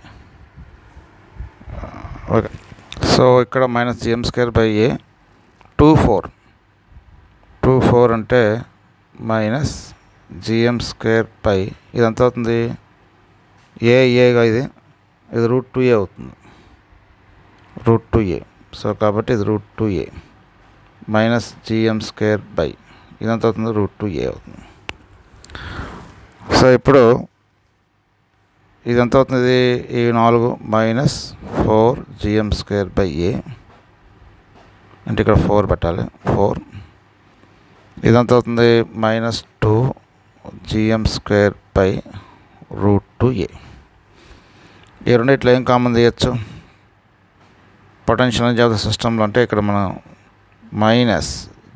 Okay. So ఇక్కడ minus gm square by A 2 4 అంటే minus gm square by ఇదంతా అవుతుంది ఏగా, ఇది root 2a అవుతుంది, route 2a. So కాబట్టి ఇది root 2a minus gm square by ఇదంతా అవుతుంది రూట్ 2a అవుతుంది. సో ఇప్పుడు ఇదంతా అవుతుంది ఈ 4 మైనస్ 4 gm స్క్వేర్ బై ఏ అంటే ఇక్కడ 4 పెట్టాలి, 4. ఇదంతా అవుతుంది minus 2 gm square by root 2a. ఈ రెండిట్లో ఏం కామన్ తీయచ్చు? పొటెన్షియల్ ఎనర్జీ ఆఫ్ ద సిస్టంలో అంటే ఇక్కడ మనం minus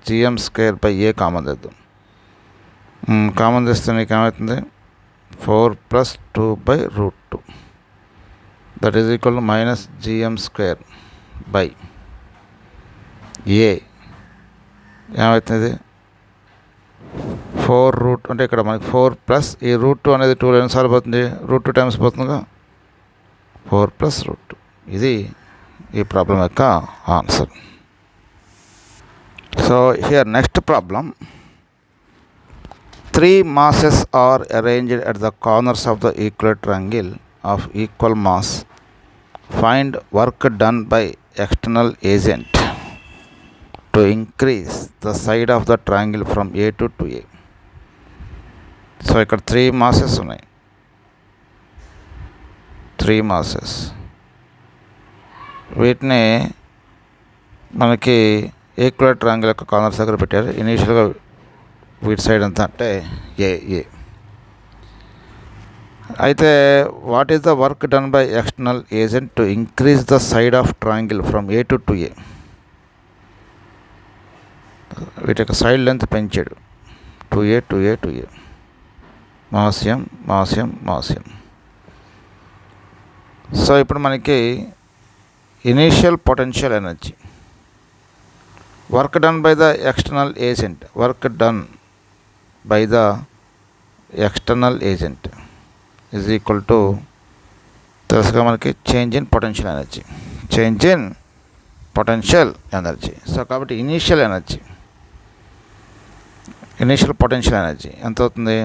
gm square by A common తెద్దాం. కామన్ తెస్తే నీకు ఏమవుతుంది? 4 + 2/√2. That is equal to minus GM square by A ఏమవుతుంది 4 రూట్ అంటే ఇక్కడ మనకి 4 ప్లస్ ఈ రూట్ 2 అనేది 2 ఎన్నిసార్లు పోతుంది, రూట్ 2 టైమ్స్ పోతుందిగా, 4 ప్లస్ రూట్ 2. ఇది ఈ ప్రాబ్లం యొక్క answer. So here next problem, 3 masses are arranged at the corners of the equilateral triangle of equal mass. Find work done by external agent to increase the side of the triangle from A to 2A. So ఇక్కడ 3 masses ఉన్నాయి, 3 masses. వీటిని మనకి equal triangle యొక్క corners దగ్గర పెట్టారు. ఇనీషియల్గా వీటి side ఎంత అంటే ఏ. అయితే what is the work done by external agent to increase the side of triangle from A to 2A. వీటి యొక్క సైడ్ లెంత్ పెంచాడు, 2A. మాస్యం. సో ఇప్పుడు మనకి initial potential energy, work done by the external agent is equal to తెలుసుగా మనకి change in potential energy. So కాబట్టి initial potential energy ఎంత అవుతుంది,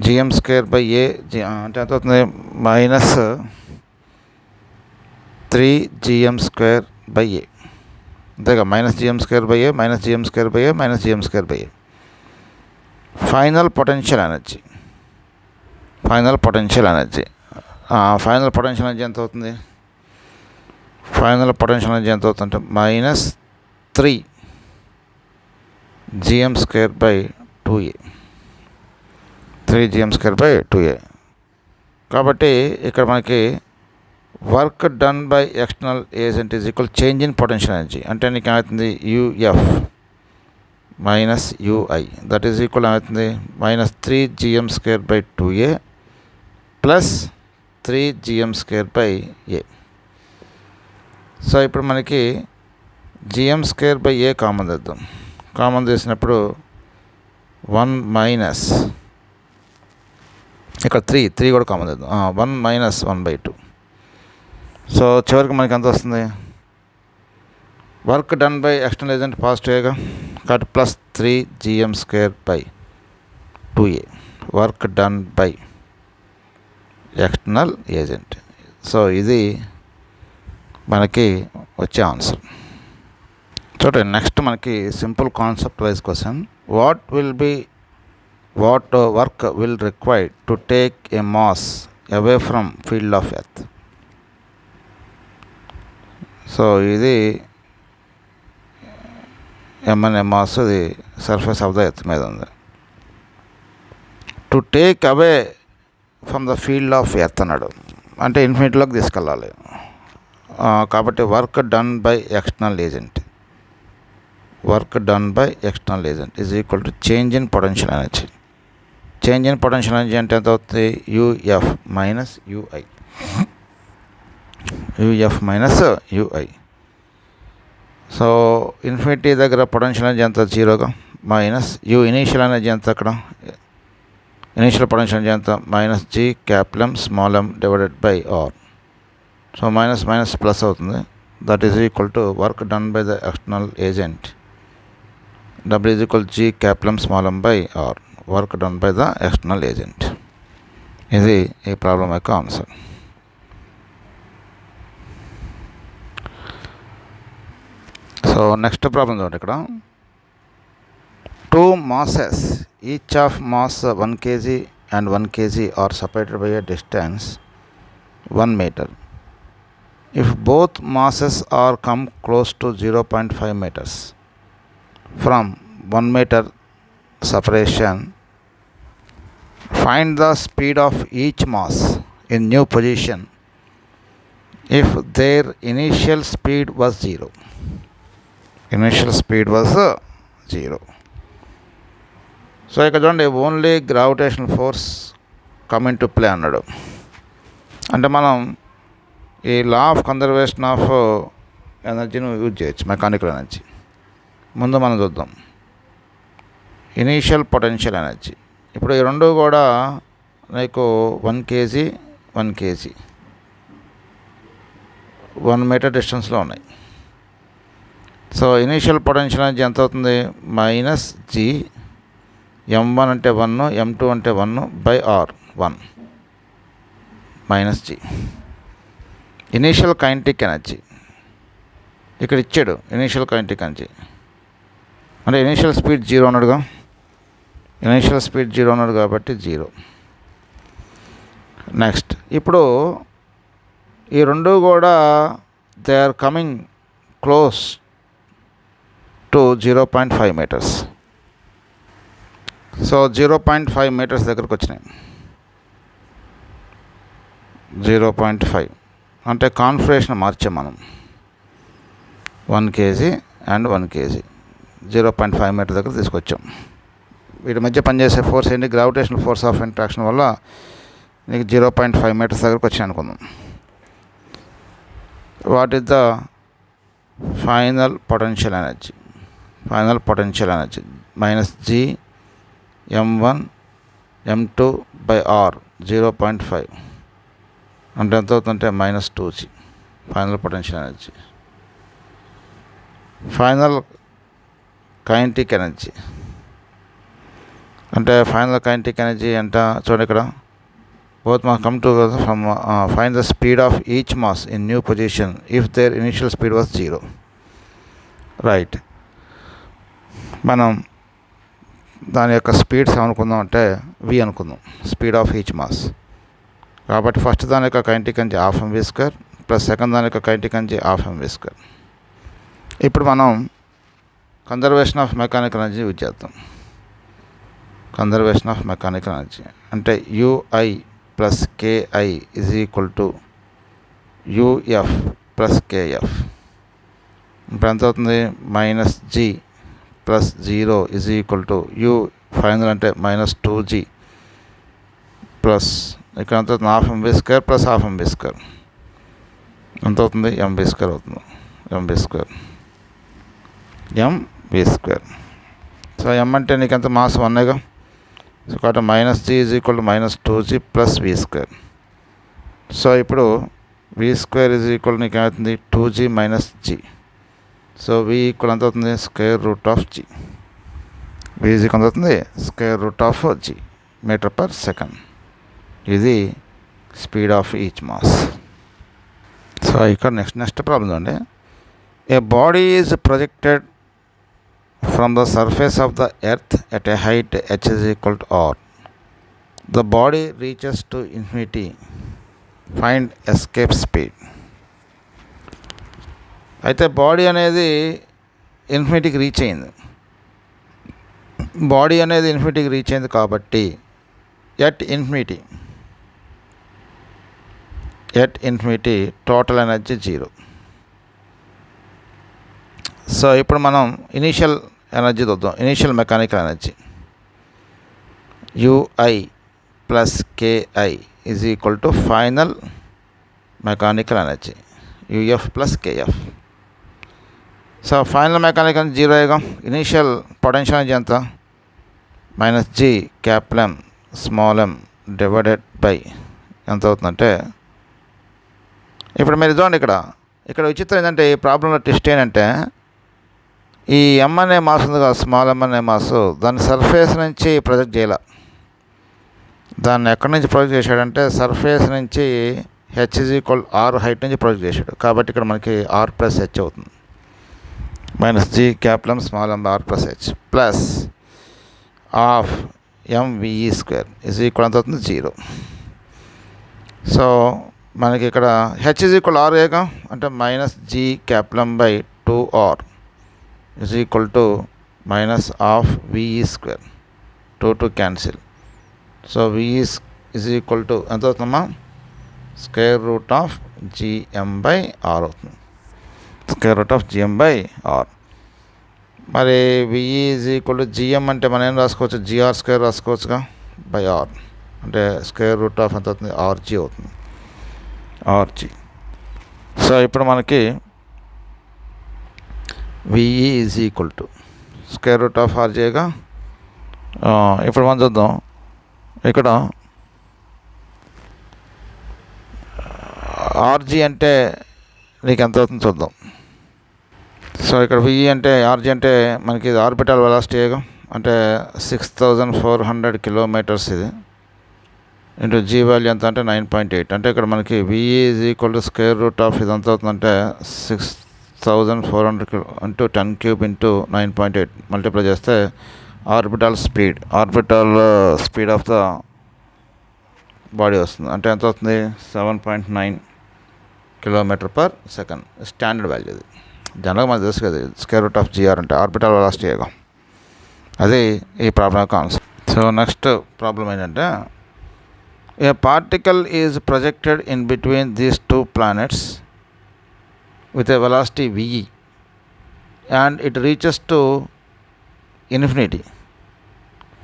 జిఎం స్క్వేర్ బై ఏ అంటే ఎంత అవుతుంది, మైనస్ 3 స్క్వేర్ బై ఏ, అంతేగా, minus GM square by A. Final potential energy ఎంత అవుతుంది, అంటే minus 3 GM square by 2A. కాబట్టి ఇక్కడ మనకి work done by external agent is equal change in potential energy అంటే నీకు ఏమవుతుంది, UF minus UI that is equal ఏమవుతుంది, minus 3 GM square by 2A plus 3 GM square by A. So ఇప్పుడు మనకి GM square by A common చేసినప్పుడు 1 minus ఇక్కడ 3 కూడా common చేద్దాం, 1 మైనస్ 1/2. సో చివరికి మనకి ఎంత వస్తుంది, work done by external agent పాజిటివ్గా కాబట్టి plus 3 GM square by 2A work done by external agent. So ఇది మనకి వచ్చే ఆన్సర్. చూడండి నెక్స్ట్ మనకి simple concept wise question, what work will required to take a mass away from field of earth. So ఇది MNA mass, ఇది surface of the earth మీద ఉంది. To take away from the field of earth అన్నాడు, అంటే ఇన్ఫినిటీలోకి తీసుకెళ్ళాలి. కాబట్టి work done by external agent is equal to change in potential energy. అంటే ఎంత అవుతుంది, UF minus UI. So infinity దగ్గర పొటెన్షియల్ ఎనర్జీ ఎంత, 0గా, మైనస్ ఇనీషియల్ ఎనర్జీ ఎంత, అక్కడ ఇనీషియల్ పొటెన్షియల్ ఎనర్జీ ఎంత, minus G(m) divided by R. So minus plus అవుతుంది, that is equal to work done by the external agent W is equal G(m) by R work done by the external agent. ఇది ఈ problem యొక్క answer. So next problem చూడండి, ఇక్కడ 2 masses each of mass 1 kg and 1 kg are separated by a distance 1 meter. If both masses are come close to 0.5 meters from 1 meter separation, find the speed of each mass in new position if their initial speed was 0. So ఇక్కడ చూడండి, only gravitational force come in to play అన్నాడు. అంటే మనం ఈ law of conservation of ఎనర్జీని use చేయొచ్చు, mechanical energy. ముందు మనం చూద్దాం ఇనీషియల్ పొటెన్షియల్ ఎనర్జీ. ఇప్పుడు ఈ రెండు కూడా నీకు 1 kg 1 kg 1 మీటర్ డిస్టెన్స్లో ఉన్నాయి. సో ఇనీషియల్ పొటెన్షియల్ ఎనర్జీ ఎంత అవుతుంది? -g m1 అంటే 1, m2 అంటే 1/r 1 -g. Initial kinetic energy ఇక్కడ ఇచ్చాడు. ఇనీషియల్ కైనెటిక్ ఎనర్జీ అంటే ఇనీషియల్ స్పీడ్ 0 అన్నాడుగా, ఇనీషియల్ స్పీడ్ 0 అన్నాడు కాబట్టి 0. నెక్స్ట్ ఇప్పుడు ఈ రెండు కూడా they are coming close to 0.5 metres. So 0.5 metres దగ్గరకు వచ్చినాయి. 0.5 అంటే కాన్ఫిగరేషన్ మార్చాం మనం. 1 kg అండ్ 1 kg 0.5 మీటర్ దగ్గర తీసుకొచ్చాం. వీటి మధ్య పనిచేసే ఫోర్స్ ఏంటి? గ్రావిటేషనల్ ఫోర్స్ ఆఫ్ ఇంట్రాక్షన్ వల్ల నీకు 0.5 మీటర్స్ దగ్గరకు వచ్చాయి అనుకుందాం. What is the final potential energy? Final potential energy -g m1 m2/r 0.5 అంటే ఎంత అవుతుందంటే -2g final potential energy. Final kinetic energy అంటే ఫైనల్ కైనెటిక్ ఎనర్జీ అంట చూడండి ఇక్కడ both must come together from find the speed of each mass in new position if their initial speed was 0. Right, మనం దాని యొక్క స్పీడ్స్ అనుకుందాం అంటే v అనుకుందాం, స్పీడ్ ఆఫ్ ఈచ్ మాస్. కాబట్టి ఫస్ట్ దాని యొక్క kinetic energy ½ m² plus second దాని యొక్క కైనెటిక్ ఎనర్జీ ½ m². ఇప్పుడు మనం conservation of mechanical energy use చేద్దాం. కన్జర్వేషన్ ఆఫ్ మెకానికల్ ఎనర్జీ అంటే ui plus ki is equal to uf plus kf. ఇప్పుడు ఎంత అవుతుంది? -g plus 0 is equal to u final అంటే -2g ప్లస్ ఇక్కడ ఎంత అవుతుంది? ½ m² ప్లస్ ½ m². ఎంత అవుతుంది? mv² అవుతుంది. mv². సో m అంటే నీకు ఎంత? మాస్ 1గా. సో కాబట్టి -g is equal to -2g plus v². So ఇప్పుడు v² ఈజ్ ఈక్వల్ నీకు ఏమవుతుంది? 2g minus g. So v equal ఎంత అవుతుంది? √g. v ఈజ్ ఈక్వల్ ఎంత అవుతుంది? √g metre per second. ఇది speed of each mass. So ఇక్కడ నెక్స్ట్ ప్రాబ్లం అండి. A body is projected from the surface of the earth at a height h is equal to r. The body reaches to infinity. Find escape speed. అయితే body అనేది ఇన్ఫినిటీకి reach అయింది. Body అనేది ఇన్ఫినిటీకి reach అయింది కాబట్టి at infinity total energy 0. So ఇప్పుడు మనం initial energy చూద్దాం. Initial mechanical energy ui plus ki is equal to final mechanical energy uf plus kf. So final mechanical energy 0 initial potential energy ఎంత? -g M small m divided by ఎంత అవుతుందంటే, ఇప్పుడు మీరు చూడండి ఇక్కడ విచిత్రం ఏంటంటే ఈ ప్రాబ్లంలో ట్విస్ట్ ఏంటంటే ఈ m అనే మాస్ ఉంది కదా, స్మాల్ m అనే మాస్, దాన్ని సర్ఫేస్ నుంచి ప్రొజెక్ట్ చేయాల. దాన్ని ఎక్కడి నుంచి ప్రొజెక్ట్ చేశాడంటే సర్ఫేస్ నుంచి h r హైట్ నుంచి ప్రొజెక్ట్ చేశాడు. కాబట్టి ఇక్కడ మనకి r ప్లస్ h అవుతుంది. -g M small m r plus h plus ½ mve² is equal ఎంత అవుతుంది? 0. సో మనకి ఇక్కడ h r ఏగా అంటే -g M/2r is equal to -½ ve². 2 cancel. So v is equal to ఎంత అవుతుందమ్మా? √gm/r అవుతుంది. √gm/r. మరి v is equal to gm అంటే మనం ఏం రాసుకోవచ్చు? gr² రాసుకోవచ్చుగా బై r అంటే ఎంత అవుతుంది? rg అవుతుంది. ఆర్జీ. సో ఇప్పుడు మనకి VE is equal to square root of ఆర్జీగా. ఇప్పుడు మనం చూద్దాం ఇక్కడ ఆర్జీ అంటే నీకు ఎంత అవుతుంది చూద్దాం. సో ఇక్కడ విఈ అంటే ఆర్జీ అంటే మనకి ఇది ఆర్బిటల్ వెలాసిటీగా, అంటే 6400 కిలోమీటర్స్ ఇది ఇంటూ జీ వాల్యూ ఎంత అంటే 9.8. అంటే ఇక్కడ మనకి VE is equal to square root of ఇది ఎంత అవుతుందంటే 6400 ఇంటూ 10³ ఇంటూ 9.8 మల్టిప్లై చేస్తే orbital speed of the body వస్తుంది. అంటే ఎంత అవుతుంది 7.9 kilometre per second. Standard value ఇది. జనరల్గా మనకు తెలుసు కదా స్క్వేర్ రూట్ ఆఫ్ జిఆర్ అంటే ఆర్బిటల్ వెలాసిటీగా. అది ఈ ప్రాబ్లం యొక్క ఆన్సర్. సో నెక్స్ట్ ప్రాబ్లం ఏంటంటే a particle is projected in between these two planets with a velocity v and it reaches to infinity.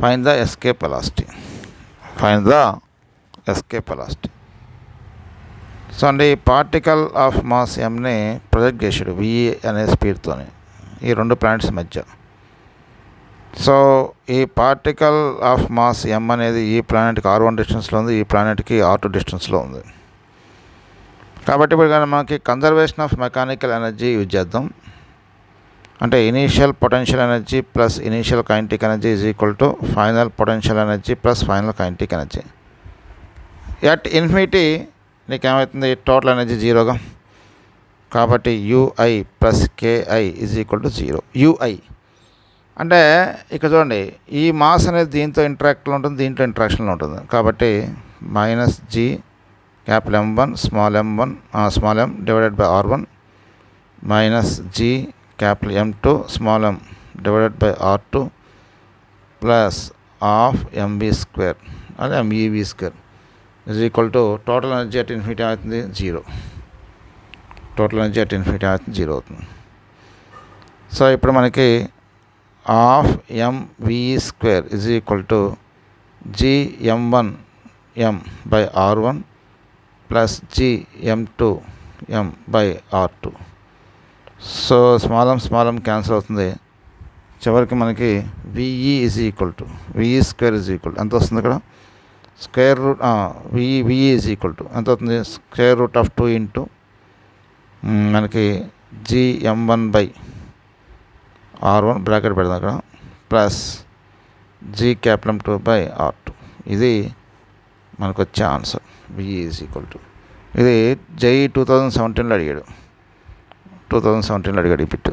Find the escape velocity. So అంటే ఈ particle of mass ఎంని project చేశాడు v అనే స్పీడ్తోని ఈ రెండు planets మధ్య. So ఈ particle of mass m అనేది ఈ ప్లానెట్కి r1 డిస్టెన్స్లో ఉంది, ఈ ప్లానెట్కి r2 డిస్టెన్స్లో ఉంది. కాబట్టి ఇప్పుడు కానీ మనకి conservation of mechanical energy use చేద్దాం. అంటే initial potential energy plus initial kinetic energy is equal to final potential energy plus final kinetic energy. At infinity నీకేమవుతుంది టోటల్ ఎనర్జీ జీరోగా. కాబట్టి UI plus KI is equal to 0. UI అంటే ఇక్కడ చూడండి ఈ mass అనేది దీంతో ఇంటరాక్ట్లో ఉంటుంది, దీంట్లో ఇంటరాక్షన్లో ఉంటుంది. కాబట్టి minus G capital M1 small m divided by R1 minus G capital M2 small m divided by R2 plus half mv square and mev square is equal to total energy at infinity అవుతుంది 0. అవుతుంది. So ఇప్పుడు మనకి half mv square is equal to G m1 m by R1 plus G m2 m by r2. So small m cancel అవుతుంది. చివరికి మనకి VE is equal to VE square is equal ఎంత వస్తుంది ఇక్కడ square root VE is equal to ఎంత అవుతుంది square root of 2 into మనకి G m1 by r1 bracket పెడదాం అక్కడ plus G capital M2 by r2. ఇది మనకు వచ్చే answer VE is equal to. ఇది జై 2017లో అడిగాడు ఈ బిట్.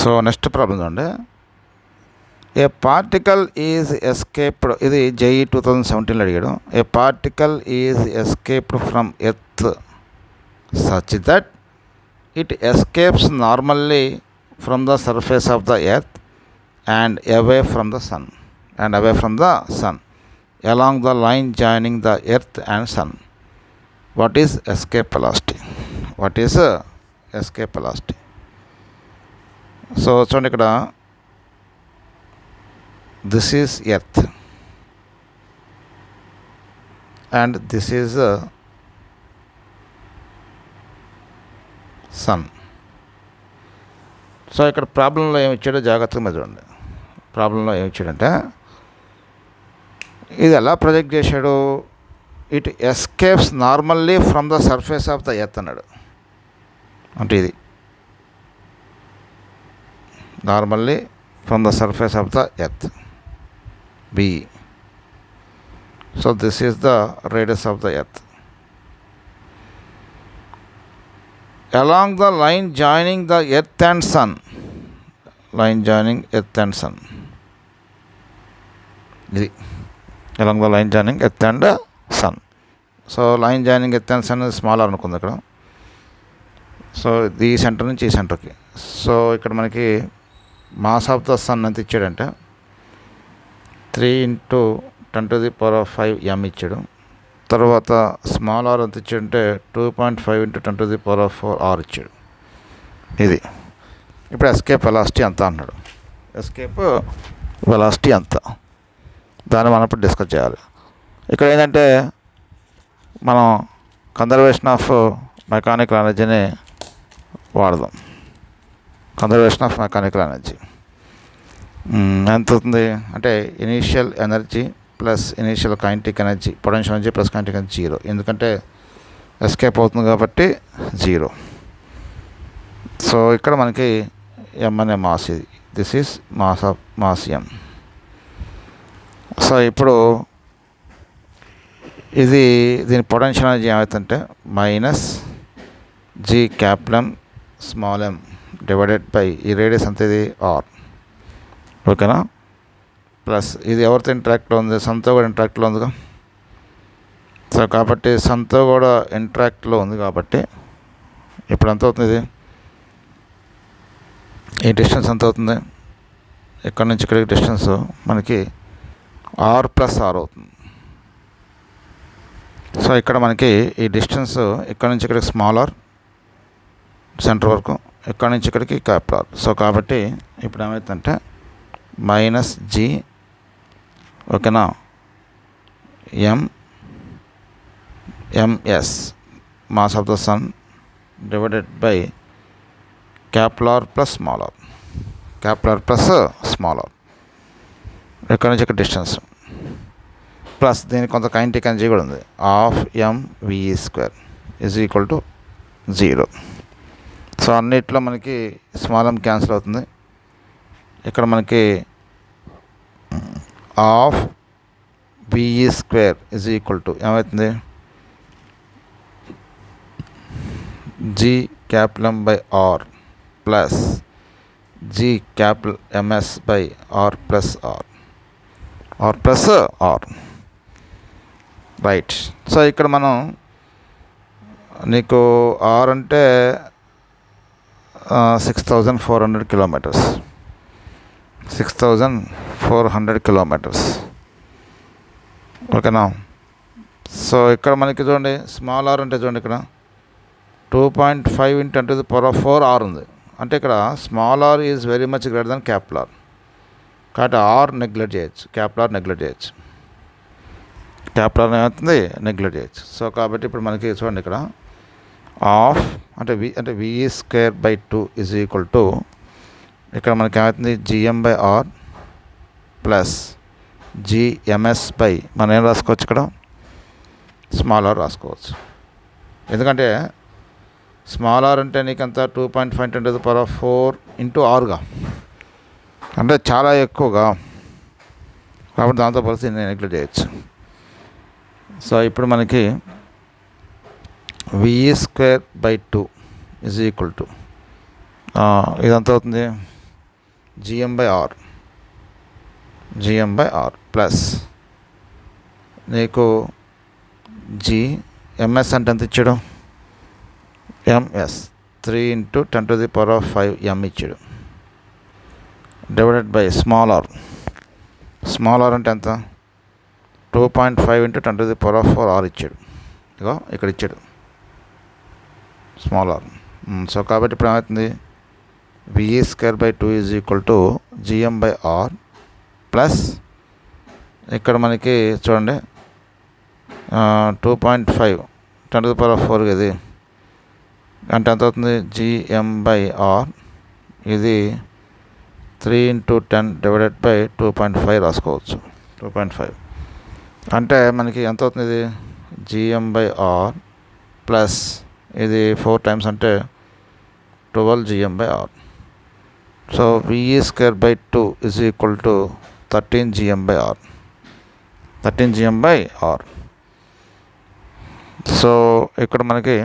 సో నెక్స్ట్ ప్రాబ్లం చూడండి. ఏ పార్టికల్ ఈజ్ ఎస్కేప్డ్, ఇది జై 2017లో అడిగాడు. A particle is escaped from earth such that it escapes normally from the surface of the earth and away from the sun along the line joining the earth and sun. What is escape velocity? So చూడండి ఇక్కడ this is earth and this is sun. So ఇక్కడ ప్రాబ్లంలో ఏమి ఇచ్చాడో జాగ్రత్తగా చూడండి. ప్రాబ్లంలో ఏమి ఇచ్చాడంటే ఇది ఎలా ప్రొజెక్ట్ చేశాడు, it escapes normally from the surface of the earth అన్నాడు. అంటే ఇది normally from the surface of the earth B. So this is the radius of the earth along the line joining the earth and sun. ఇది along the line joining earth and sun. So line joining earth and sun small R అనుకుంది ఇక్కడ. So ఈ centre నుంచి ఈ సెంటర్కి. So ఇక్కడ మనకి mass of the sun ఎంత ఇచ్చాడంటే 3 × 10⁵ m ఇచ్చాడు. తర్వాత స్మాల్ ఆర్ ఎంత ఇచ్చాడంటే 2.5 × 10⁴ r ఇచ్చాడు. ఇది ఇప్పుడు ఎస్కేప్ వెలాసిటీ అంత అన్నాడు. ఎస్కేప్ వెలాసిటీ అంత దాన్ని మనం ఇప్పుడు డిస్కస్ చేయాలి. ఇక్కడ ఏంటంటే మనం కన్జర్వేషన్ ఆఫ్ మెకానికల్ ఎనర్జీని వాడదాం. కన్జర్వేషన్ ఆఫ్ మెకానికల్ ఎనర్జీ ఎంత అవుతుంది అంటే initial energy plus initial kinetic energy, potential energy plus kinetic energy 0, ఎందుకంటే ఎస్కేప్ అవుతుంది కాబట్టి 0. సో ఇక్కడ మనకి m అనే మాస్, ఇది this is mass m. So ఇప్పుడు దీని పొటెన్షియల్ ఎనర్జీ ఏమవుతుందంటే minus g capital M small m divided by ఈ రేడియస్ అంత ఇది r, ఓకేనా, ప్లస్ ఇది ఎవరితో ఇంటరాక్ట్లో ఉంది, సన్తో కూడా ఇంటరాక్ట్లో ఉందిగా. సో కాబట్టి సన్తో కూడా ఇంటరాక్ట్లో ఉంది కాబట్టి ఇప్పుడు ఎంత అవుతుంది, ఇది ఈ డిస్టెన్స్ ఎంత అవుతుంది, ఇక్కడ నుంచి ఇక్కడికి డిస్టెన్స్ మనకి r ప్లస్ r అవుతుంది. సో ఇక్కడ మనకి ఈ డిస్టెన్స్ ఇక్కడ నుంచి ఇక్కడికి స్మాల్ r సెంటర్ వరకు, ఇక్కడ నుంచి ఇక్కడికి క్యాపిటల్ R. సో కాబట్టి ఇప్పుడు ఏమవుతుందంటే మైనస్ g, ఓకేనా, ms mass of the sun divided by capital R plus small r, capital R plus small r, ఇక్కడ నుంచి ఇక్కడ డిస్టెన్స్ ప్లస్ దీనికి కొంత కైనెటిక్ ఎనర్జీ కూడా ఉంది, half mv² is equal to 0. So అన్నిట్లో మనకి స్మాల్ m క్యాన్సిల్ అవుతుంది. ఇక్కడ మనకి half ve² is equal to ఏమవుతుంది, g capital M by r plus g capital ms by r plus r, right. So ఇక్కడ మనం నీకు r అంటే 6,400 కిలోమీటర్స్, 6,400 కిలోమీటర్స్, ఓకేనా. సో ఇక్కడ మనకి చూడండి స్మాల్ r అంటే చూడండి ఇక్కడ 2.5 × 10⁴ r ఉంది, అంటే ఇక్కడ small r is very much greater than capital R, కాబట్టి r నెగ్లెక్ట్ చేయొచ్చు, క్యాపిటల్ R నెగ్లెక్ట్ చేయొచ్చు, క్యాపిటల్ R ఏమవుతుంది నెగ్లెక్ట్ చేయొచ్చు. సో కాబట్టి ఇప్పుడు మనకి చూడండి ఇక్కడ హాఫ్ అంటే ve² by 2 is equal to ఇక్కడ మనకి ఏమవుతుంది gm by r plus gms by మనం ఏం రాసుకోవచ్చు, ఇక్కడ స్మాల్ r రాసుకోవచ్చు, ఎందుకంటే స్మాల్ r అంటే నీకంతా 2.5 × 10⁴ rగా అంటే చాలా ఎక్కువగా, కాబట్టి దాంతో పరిస్థితి నేను నెగ్లెక్ట్ చేయొచ్చు. సో ఇప్పుడు మనకి ve² by 2 is equal to ఇదంతా అవుతుంది gm బై r ప్లస్ నీకు ms అంటే ఎంత ఇచ్చాడు, ms 3 × 10⁵ m ఇచ్చాడు డివైడెడ్ బై స్మాల్ r అంటే ఎంత 2.5 × 10⁴ r ఇచ్చాడు, ఇగో ఇక్కడ ఇచ్చాడు స్మాల్ r. సో కాబట్టి ఇప్పుడు ఏమవుతుంది ve² by 2 is equal to gm by r plus ఇక్కడ మనకి చూడండి 2.5 × 10⁴ ఇది అంటే ఎంత అవుతుంది gm బై r, ఇది 3 × 10 డివైడెడ్ బై 2.5 రాసుకోవచ్చు, 2.5 అంటే మనకి ఎంత అవుతుంది, ఇది gm బై r ప్లస్ ఇది 4 టైమ్స్ అంటే 12 gm by r. So ve² by 2 is equal to 13 gm by r, 13 gm by r. So ఇక్కడ మనకి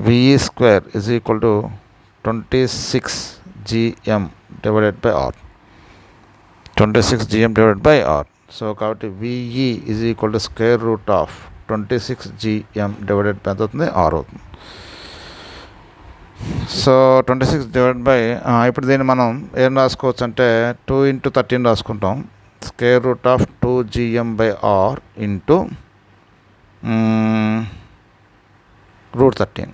ve² is equal to 26 gm divided by r, 26 gm divided by r. So కాబట్టి ve is equal to square root of 26 gm divided by ఎంత అవుతుంది r అవుతుంది. So 26 divided by ఇప్పుడు దీన్ని మనం ఏం రాసుకోవచ్చు అంటే 2 × 13 రాసుకుంటాం, square root of 2 gm by r into √13.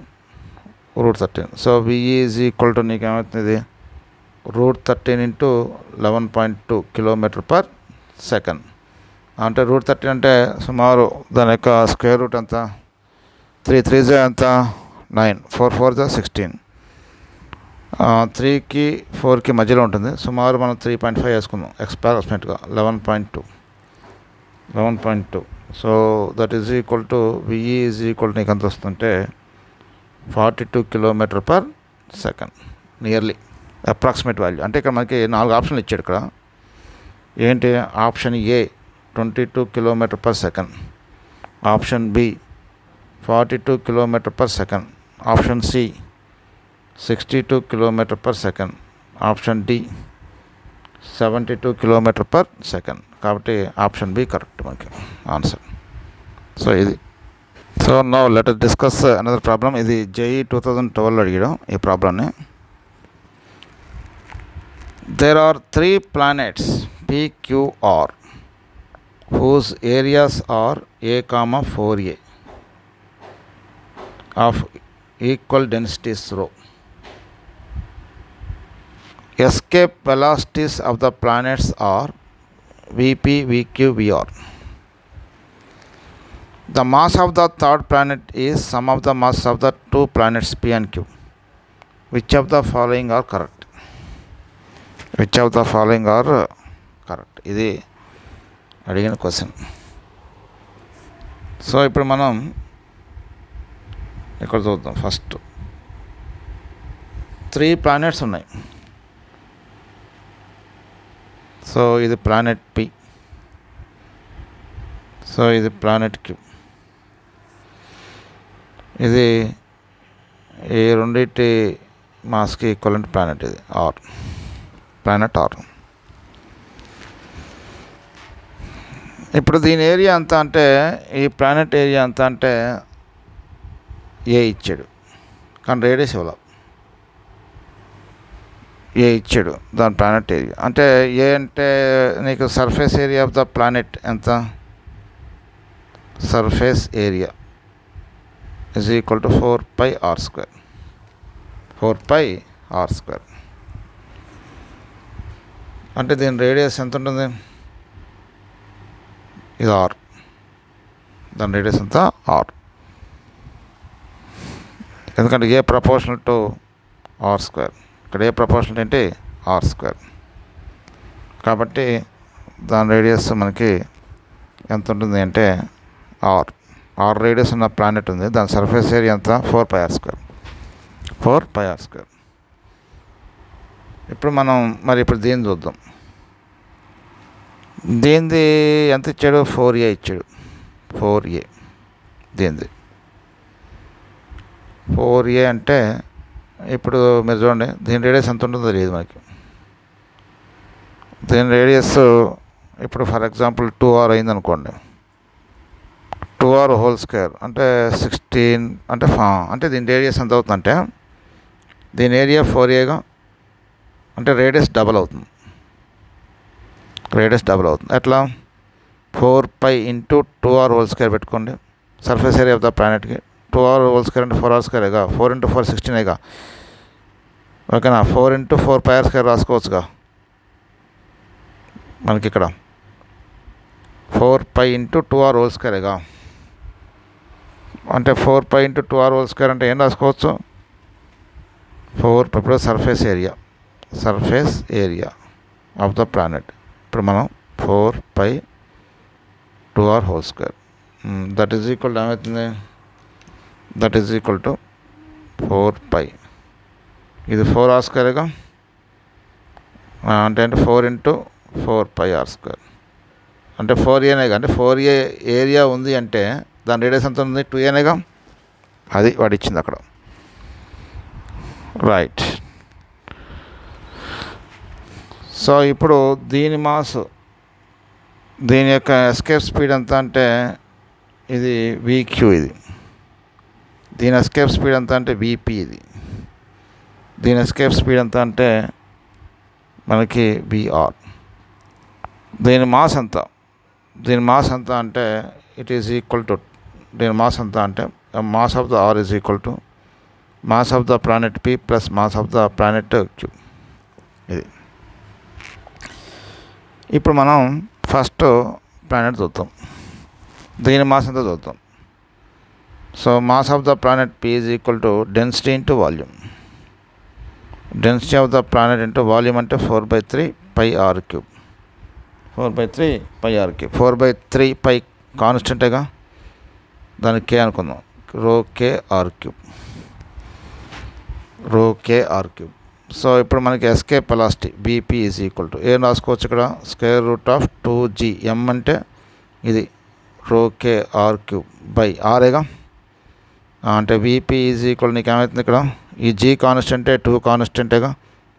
So ve is equal to నీకు ఏమవుతుంది √13 × 11.2 km/s అంటే √13 అంటే సుమారు దాని యొక్క స్క్వేర్ రూట్ ఎంత 3 3 ఎంత 9, 4 4 16. 3కి 4కి మధ్యలో ఉంటుంది. సుమారు మనం 3.5 వేసుకుందాం అప్రాక్సిమేట్గా 11.2. So that is equal to VE is equal to నీకు ఎంత వస్తుంటే 42 km/s, నియర్లీ అప్రాక్సిమేట్ వాల్యూ. అంటే ఇక్కడ మనకి 4 ఆప్షన్లు ఇచ్చాడు. ఇక్కడ ఏంటి? Option A 22 km/s, option B 42 km/s, option C 62 km/s, option D 72 km/s. కాబట్టి ఆప్షన్ బి కరెక్ట్ మనకి ఆన్సర్. సో ఇది. So now let us discuss another problem. ఇది జేఈ 2012 అడిగాడు ఈ ప్రాబ్లమ్ని. There are 3 planets PQR whose areas are A, 4A of equal densities rho. Escape velocities of the planets are Vp, Vq, Vr. The mass of the third planet is sum of the mass of the 2 planets P and Q. Which of the following are correct? Which of the following are correct? ఇది అడిగిన question. So ఇప్పుడు మనం ఇక్కడ చూద్దాం. First 3 planets ఉన్నాయి. So ఇది planet P, so ఇది planet queue. ఇది ఈ రెండింటి మాస్కి ఈక్వలెంట్ ప్లానెట్. ఇది ఆర్, ప్లానెట్ ఆర్. ఇప్పుడు దీని ఏరియా ఎంత అంటే, ఈ ప్లానెట్ ఏరియా ఎంత అంటే ఏ ఇచ్చాడు, కానీ రేడియస్ ఇవ్వాలి. ఏ ఇచ్చాడు దాని ప్లానెట్ ఏరియా. అంటే ఏ అంటే నీకు surface area of the planet ఎంత? Surface area is equal to 4πr². 4πr². అంటే దీని రేడియస్ ఎంత ఉంటుంది? ఇది ఆర్. దాని రేడియస్ ఎంత? ఆర్. ఎందుకంటే ఏ ప్రపోర్షనల్ టు r². ఇక్కడ ఏ ప్రపోర్షనల్ ఏంటి? r². కాబట్టి దాని రేడియస్ మనకి ఎంత ఉంటుంది అంటే ఆర్. ఆర్ రేడియస్ ఉన్న ప్లానెట్ ఉంది, దాని సర్ఫేస్ ఏరియా ఎంత? 4πr². 4πr². ఇప్పుడు మనం ఇప్పుడు దీన్ని చూద్దాం. దీనిది ఎంత ఇచ్చాడు? 4A ఇచ్చాడు. 4A దీనిది 4A అంటే ఇప్పుడు మీరు చూడండి, దీని రేడియస్ ఎంత ఉంటుందో తెలియదు మనకి. దీని రేడియస్ ఇప్పుడు ఫర్ ఎగ్జాంపుల్ 2r అయింది అనుకోండి. 2r² అంటే 16 అంటే దీని రేడియస్ ఎంత అవుతుందంటే, దీని ఏరియా 4Aగా, అంటే రేడియస్ డబల్ అవుతుంది. రేడియస్ డబల్ అవుతుంది. ఎట్లా? 4π × 2r² పెట్టుకోండి సర్ఫేస్ ఏరియా ఆఫ్ ద ప్లానెట్కి. 2r² అంటే 4r²గా, 4 × 4 16గా. ఓకేనా? 4 × 4πr² రాసుకోవచ్చుగా మనకి ఇక్కడ. 4π × 2r²గా, అంటే 4π × 2r² అంటే ఏం రాసుకోవచ్చు? 4. ఇప్పుడు surface area of the planet. ఇప్పుడు మనం 4π × 2r² that is equal to ఏమవుతుంది? That is equal to 4π. ఇది 4r²గా, అంటే 4 × 4πr². అంటే 4Aనేగా. అంటే 4A ఏరియా ఉంది అంటే దాని రేడియస్ ఎంత ఉంది? 2Aనేగా. అది వాడు ఇచ్చింది అక్కడ. రైట్. సో ఇప్పుడు దీని మాస్, దీని యొక్క ఎస్కేప్ స్పీడ్ ఎంత అంటే ఇది VQ. ఇది దీని ఎస్కేప్ స్పీడ్ ఎంత అంటే VP. ఇది దీని ఎస్కేప్ స్పీడ్ ఎంత అంటే మనకి VR. దీని మాస్ ఎంత? దీని మాస్ ఎంత అంటే ఇట్ ఈజ్ ఈక్వల్ టు, దీని మాస్ ఎంత అంటే mass of the R is equal to mass of the planet P plus mass of the planet Q. ఇది. ఇప్పుడు మనం ఫస్ట్ ప్లానెట్ చూద్దాం. దీని మాస్ ఎంత చూద్దాం. So mass of the planet P is equal to density into volume. Density of the planet into volume అంటే 4/3 pi R cube. 4/3 pi R cube. 4/3 pi కాన్స్టెంటేగా, దానికి K అనుకుందాం. రో కే ఆర్ క్యూబ్. సో ఇప్పుడు మనకి escape velocity BP is equal to ఏం రాసుకోవచ్చు ఇక్కడ, √2g. M అంటే ఇది రో కే ఆర్ క్యూబ్ బై ఆరేగా. అంటే BP ఈజ్ ఈక్వల్ నీకు ఏమవుతుంది ఇక్కడ, ఈ G కాన్స్టెంటే 2 కాన్స్టెంటేగా.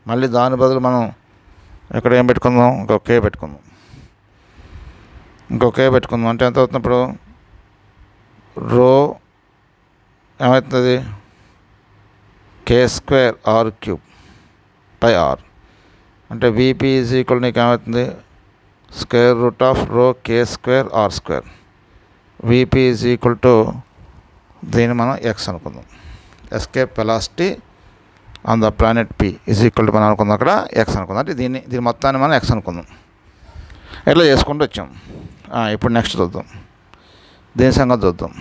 మళ్ళీ దాని బదులు మనం ఇక్కడ ఏం పెట్టుకుందాం, ఇంకో K పెట్టుకుందాం. అంటే ఎంత అవుతుంది ఇప్పుడు, రో ఏమవుతుంది K² R cube by R. అంటే BP ఈజ్ ఈక్వల్ నీకు ఏమవుతుంది √ρ K² R². BP is equal to దీన్ని మనం X అనుకుందాం. Escape velocity on the planet P is equal to మనం అనుకుందాం అక్కడ X అనుకుందాం. అంటే దీని మొత్తాన్ని మనం X అనుకుందాం. ఎట్లా చేసుకుంటూ వచ్చాం. ఇప్పుడు నెక్స్ట్ చూద్దాం, దీని సంగతి చూద్దాం.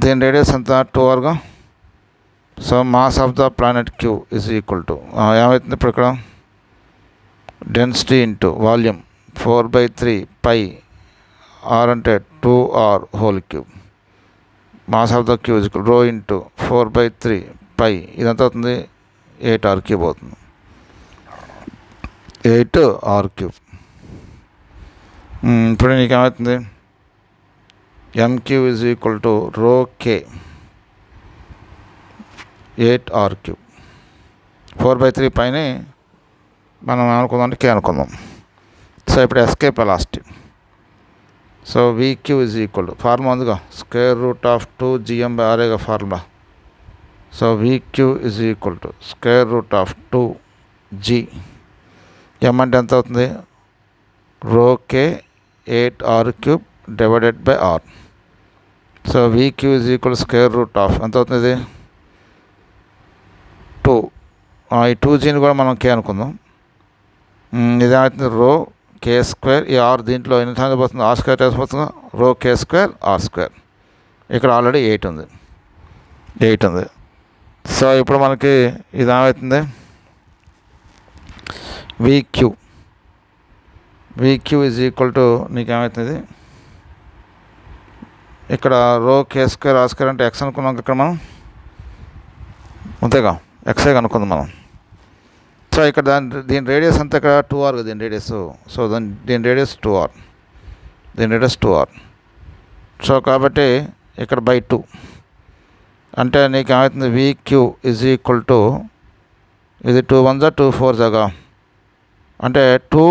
దీని రేడియస్ అంతా 2r. So mass of the planet Q is equal to ఏమవుతుంది ఇప్పుడు ఇక్కడ, density into volume 4/3 pi R అంటే 2r whole cube. Mass of the Q is equal rho into 4/3 pi, ఇదంతా అవుతుంది 8r క్యూబ్ అవుతుంది. 8r cube. ఇప్పుడు నీకు ఏమవుతుంది, MQ is equal to rho K 8r cube. 4/3 పైన మనం అనుకుందాం అంటే K అనుకుందాం. సో ఇప్పుడు escape velocity. So VQ is equal to formula ఉందిగా, √2gm బై ఆరేగా formula. So VQ is equal to √2g. M అంటే ఎంత అవుతుంది, rho K 8r cube divided by R. So VQ is equal ఎంత అవుతుంది 2. ఈ 2gని కూడా మనం K అనుకుందాం. ఇదేమవుతుంది రో K². ఈ R దీంట్లో ఎన్ని టైమ్స్ పోతుంది, R² టైమ్స్ పోతుంది, రో K² R². ఇక్కడ ఆల్రెడీ 8 ఉంది. సో ఇప్పుడు మనకి ఇది ఏమవుతుంది, VQ ఈజ్ ఈక్వల్ టు నీకు ఏమవుతుంది ఇక్కడ రో K² R² అంటే X అనుకున్నాం ఇక్కడ మనం, అంతేగా Xఏ అనుకుందాం మనం. సో ఇక్కడ దీని రేడియస్ అంతా ఇక్కడ 2r దీని రేడియస్. సో దీని రేడియస్ 2r. సో కాబట్టి ఇక్కడ బై 2 అంటే నీకు ఏమవుతుంది, VQ ఈజ్ ఈక్వల్ టు ఇది 2 1 2 4 అంటే 2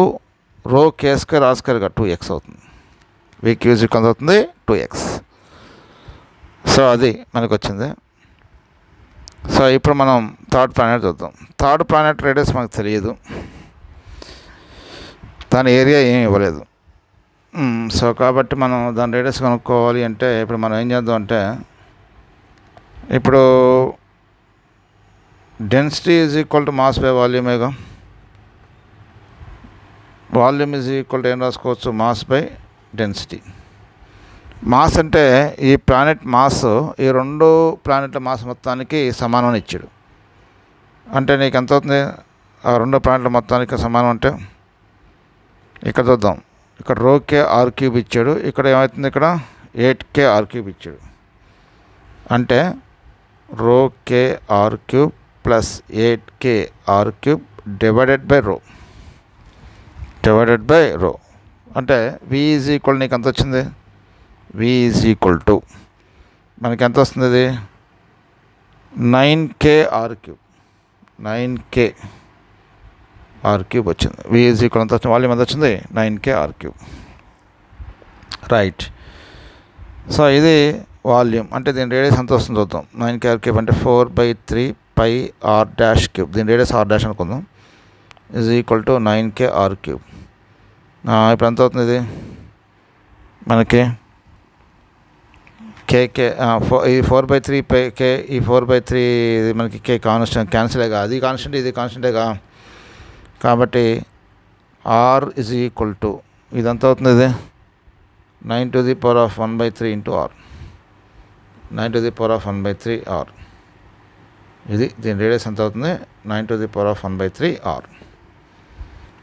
రో K² R²గా 2x అవుతుంది. VQ ఈజ్ ఈక్వల్ అవుతుంది 2x. సో అది మనకు వచ్చింది. సో ఇప్పుడు మనం థర్డ్ ప్లానెట్ చూద్దాం. థర్డ్ ప్లానెట్ రేడియస్ మనకు తెలియదు, దాని ఏరియా ఏమి ఇవ్వలేదు. సో కాబట్టి మనం దాని రేడియస్ కనుక్కోవాలి అంటే ఇప్పుడు మనం ఏం చేద్దాం అంటే, ఇప్పుడు density is equal to mass by వాల్యూమేగా. వాల్యూమ్ ఈజ్ ఈక్వల్ టు ఏం రాసుకోవచ్చు, మాస్ బై డెన్సిటీ. మాస్ అంటే ఈ ప్లానెట్ మాస్ ఈ 2 ప్లానెట్ల మాస్ మొత్తానికి సమానం ఇచ్చాడు. అంటే నీకు ఎంత అవుతుంది, ఆ 2 ప్లానెట్ల మొత్తానికి సమానం అంటే ఇక్కడ చూద్దాం. ఇక్కడ రో K R³ ఇచ్చాడు, ఇక్కడ ఏమవుతుంది ఇక్కడ 8K R³ ఇచ్చాడు. అంటే రో K R³ plus 8K R³ divided by rho. అంటే V ఈజ్ ఈక్వల్ నీకు ఎంత వచ్చింది, V ఈజ్ ఈక్వల్ టు మనకి ఎంత వస్తుంది, ఇది 9K R³ 9K R³ వచ్చింది. V ఈజ్ ఈక్వల్ ఎంత వచ్చింది, వాల్యూమ్ ఎంత వచ్చింది 9K R³. రైట్. సో ఇది వాల్యూమ్. అంటే దీని రేడియస్ ఎంత వస్తుంది చూద్దాం. 9K R³ అంటే 4/3 పై R'3. దీని రేడియస్ R' అనుకుందాం. Is equal to 9K R³. ఇప్పుడు ఎంత అవుతుంది ఇది మనకి K ఈ 4/3 పై K, ఈ 4/3 ఇది మనకి K క్యాన్సిలేగా, అది కాన్స్టెంట్ ఇది కాన్స్టెంటేగా. కాబట్టి R ఈజ్ ఈక్వల్ టు ఇదంతా అవుతుంది ఇది 9 to the power of 1/3 into R. 9⁻⁴ ఇది దీని రేడియస్ ఎంత అవుతుంది? 9⁻⁴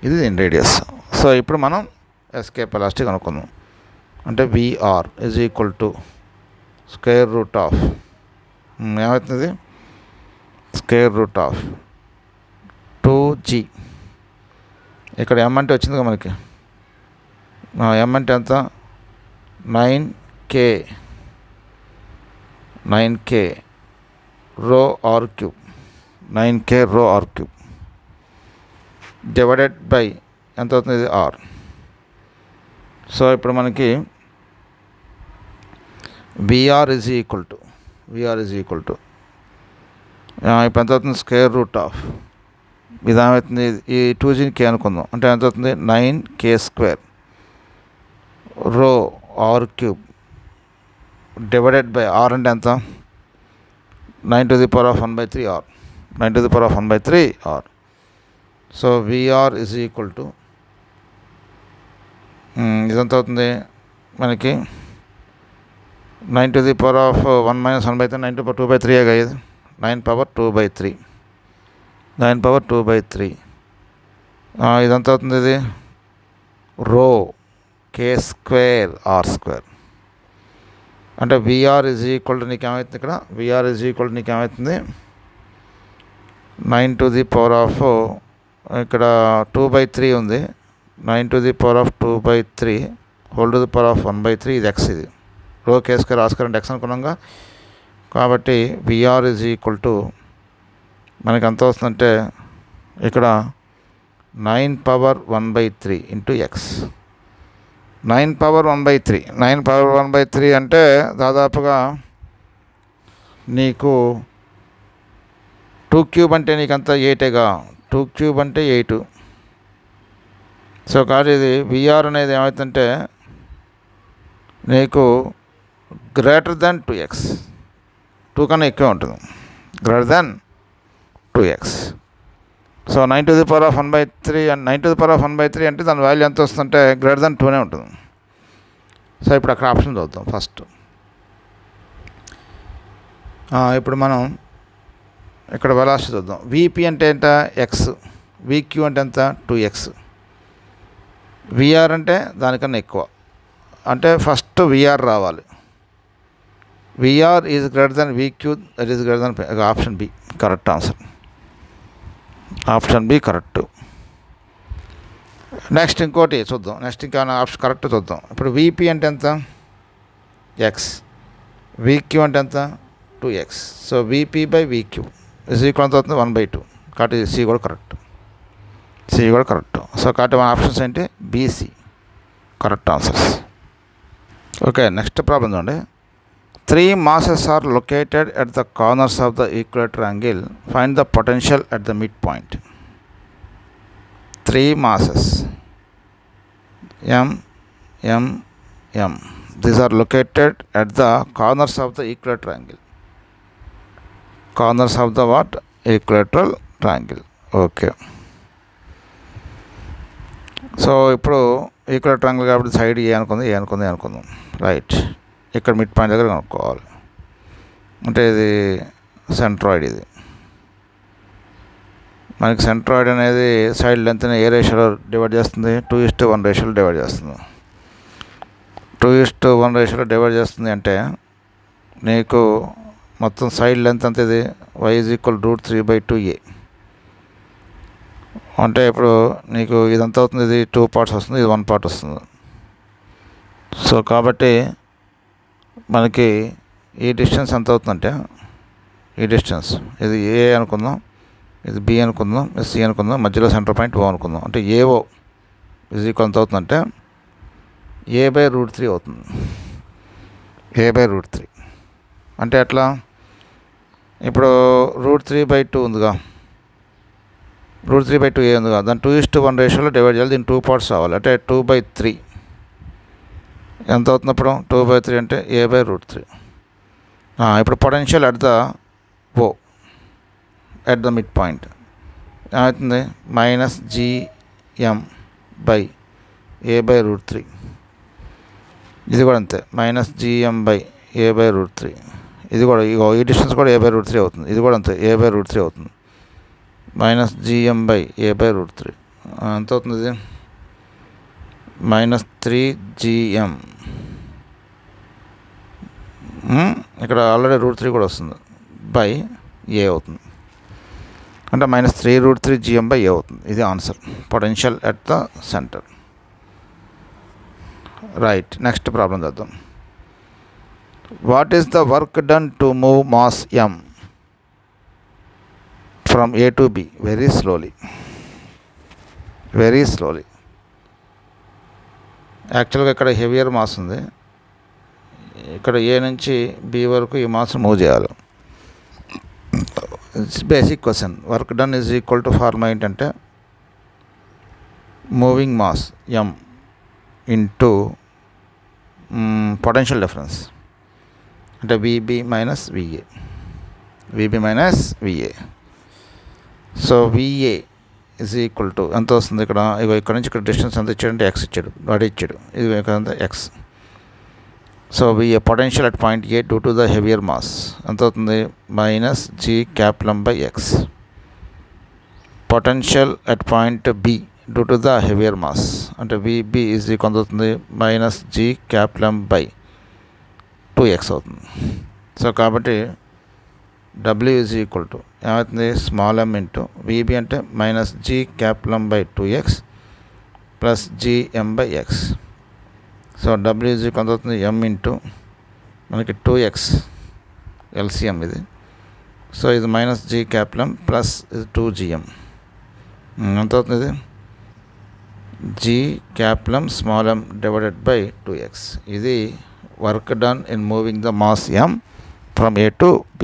ఇది దీని రేడియస్. సో ఇప్పుడు మనం ఎస్కేప్ వెలాసిటీ కనుక్కుందాం. అంటే VR is equal to square root of ఏమవుతుంది? Square root of 2g. ఇక్కడ ఎం అంటే వచ్చింది కదా మనకి. ఎం అంటే ఎంత? 9k రో ఆర్ క్యూబ్, 9k రో ఆర్ క్యూబ్ డివైడెడ్ బై ఎంత అవుతుంది? ఇది ఆర్. సో ఇప్పుడు మనకి విఆర్ ఈజ్ ఈక్వల్ టు ఇప్పుడు ఎంత అవుతుంది? స్క్వేర్ రూట్ ఆఫ్ ఇది ఏమవుతుంది? ఈ 2gని k అనుకుందాం. అంటే ఎంత అవుతుంది? 9k² rho R cube divided by R అంటే ఎంత? 9⁻⁴ so VR is equal to ఇదంతా అవుతుంది మనకి 9⁻⁻⁻³ 9/2/3 ఇది 9/2/3 ఇదంతా అవుతుంది. ఇది రో k²r². అంటే విఆర్ ఈజ్ ఈక్వల్ టు నీకు ఏమవుతుంది? ఇక్కడ విఆర్ ఈజ్ ఈక్వల్ టు నీకు ఏమవుతుంది? 9⁻⁴ ఇక్కడ 2/3 ఉంది. 9⁻⁴ whole to the power of 1/3 ఇది x. ఇది రో k² r² అంటే x అనుకున్నాంగా. కాబట్టి విఆర్ ఈజ్ ఈక్వల్ టు మనకి ఎంత వస్తుందంటే ఇక్కడ 9⁻⁴ ఇంటూ ఎక్స్. 9⁻⁴ అంటే దాదాపుగా నీకు 2³ అంటే నీకు అంత 8గా. 2³ అంటే 8. సో కాబట్టి ఇది విఆర్ అనేది ఏమవుతుందంటే నీకు గ్రేటర్ దాన్ 2x, 2 కన్నా ఎక్కువ ఉంటుంది, greater than 2x. So 9⁻⁴ and 9⁻⁴ అంటే దాని వాల్యూ ఎంత వస్తుందంటే గ్రేటర్ దాన్ 2నే ఉంటుంది. సో ఇప్పుడు అక్కడ ఆప్షన్ చూద్దాం ఫస్ట్. ఇప్పుడు మనం ఇక్కడ వెలాసిటీ చూద్దాం. విపి అంటే ఎంత? ఎక్స్. విక్యూ అంటే ఎంత? 2x. విఆర్ అంటే దానికన్నా ఎక్కువ. అంటే ఫస్ట్ విఆర్ రావాలి. VR is greater than VQ, that is greater than. Option B correct answer. Option B correct. Next ఇంకోటి చూద్దాం. ఇంకా ఆప్షన్ కరెక్ట్ చూద్దాం. ఇప్పుడు విపి అంటే ఎంత? ఎక్స్. విక్యూ అంటే ఎంత? 2x. So VP by VQ is equal ఎంత అవుతుంది? 1/2. కాబట్టి సి కూడా కరెక్ట్. సో కాబట్టి మన ఆప్షన్స్ ఏంటి? BC correct answers. Okay, next problem చూడండి. 3 masses are located at the corners of the equilateral angle. Find the potential at the midpoint. 3 masses M. These are located at the corners of the equilateral angle. Corners of the what? Equilateral triangle. Okay. So ఇప్పుడు equal triangle కాబట్టి side ఏ అనుకుందాం. Right. ఇక్కడ mid point దగ్గర కనుక్కోవాలి. అంటే ఇది centroid. ఇది మనకి సెంట్రాయిడ్ అనేది సైడ్ లెంత్ని ఏ రేషియోలో డివైడ్ చేస్తుంది? 2:1 రేషియోలో డివైడ్ చేస్తుంది. 2:1 రేషియోలో డివైడ్ చేస్తుంది అంటే నీకు మొత్తం సైడ్ లెంత్ అంత ఇది y = √3/2a. అంటే ఇప్పుడు నీకు ఇదంతా అవుతుంది. ఇది 2 parts వస్తుంది, ఇది 1 part వస్తుంది. సో కాబట్టి మనకి ఈ డిస్టెన్స్ ఎంత అవుతుందంటే ఈ డిస్టెన్స్ ఇది ఏ అనుకుందాం, ఇది బి అనుకుందాం, ఇది సి అనుకుందాం, మధ్యలో సెంటర్ పాయింట్ ఓ అనుకుందాం. అంటే ఏఓ ఈజ్ ఈక్వల్ ఎంత అవుతుందంటే a/√3 అవుతుంది. a/√3 అంటే ఎట్లా? ఇప్పుడు √3/2 ఉందిగా, √3/2a ఉందిగా, దాన్ని 2:1 రేషియోలో డివైడ్ చేయాలి. దీన్ని 2 parts రావాలి. అంటే 2/3 ఎంత అవుతుంది? అప్పుడు 2/3 అంటే a/√3. ఇప్పుడు potential at the O at the mid point ఏమవుతుంది? -gm/a/√3. ఇది కూడా అంతే, -gm/a/√3. ఇది కూడా ఇగో ఈ డిస్టెన్స్ కూడా a/√3 అవుతుంది. ఇది కూడా అంతే a/√3 అవుతుంది. మైనస్ gm బై a/√3 ఎంత అవుతుంది ఇది? -3gm. ఇక్కడ ఆల్రెడీ √3 కూడా వస్తుంది బై a అవుతుంది. అంటే -3√3gm బై a అవుతుంది. ఇది answer, potential at the centre. Right, next problem చేద్దాం. What is the work done to move mass m ఫ్రమ్ a to b very slowly? యాక్చువల్గా ఇక్కడ హెవియర్ మాస్ ఉంది. ఇక్కడ ఏ నుంచి బి వరకు ఈ మాస్ మూవ్ చేయాలి. It's basic question. Work done is equal to formula ఏంటంటే moving mass m into potential difference, అంటే VB మైనస్ VA. సో VA ఈజ్ ఈక్వల్ టు ఎంత వస్తుంది? ఇక్కడ నుంచి ఇక్కడ డిస్టెన్స్ ఎంత ఇచ్చాడంటే x ఇచ్చాడు, వాడు ఇచ్చాడు. ఇది ఇక్కడ x. So VA potential at point A due to the heavier mass ఎంత అవుతుంది? -G∗m/x. Potential at point B due to the heavier mass అంటే VB ఈజ్ ఈక్వల్ అవుతుంది -G∗m/2x అవుతుంది. సో కాబట్టి W ఈజ్ ఈక్వల్ టు ఏమవుతుంది? Small m into VB అంటే -G∗m/2x plus gm/x. So W is equal అవుతుంది m into మనకి 2x LCM ఇది. So ఇది -G∗m ప్లస్ 2gm ఎంత అవుతుంది? ఇది G∗m small m divided by 2x. ఇది work done in moving the mass m ఫ్రమ్ A to B.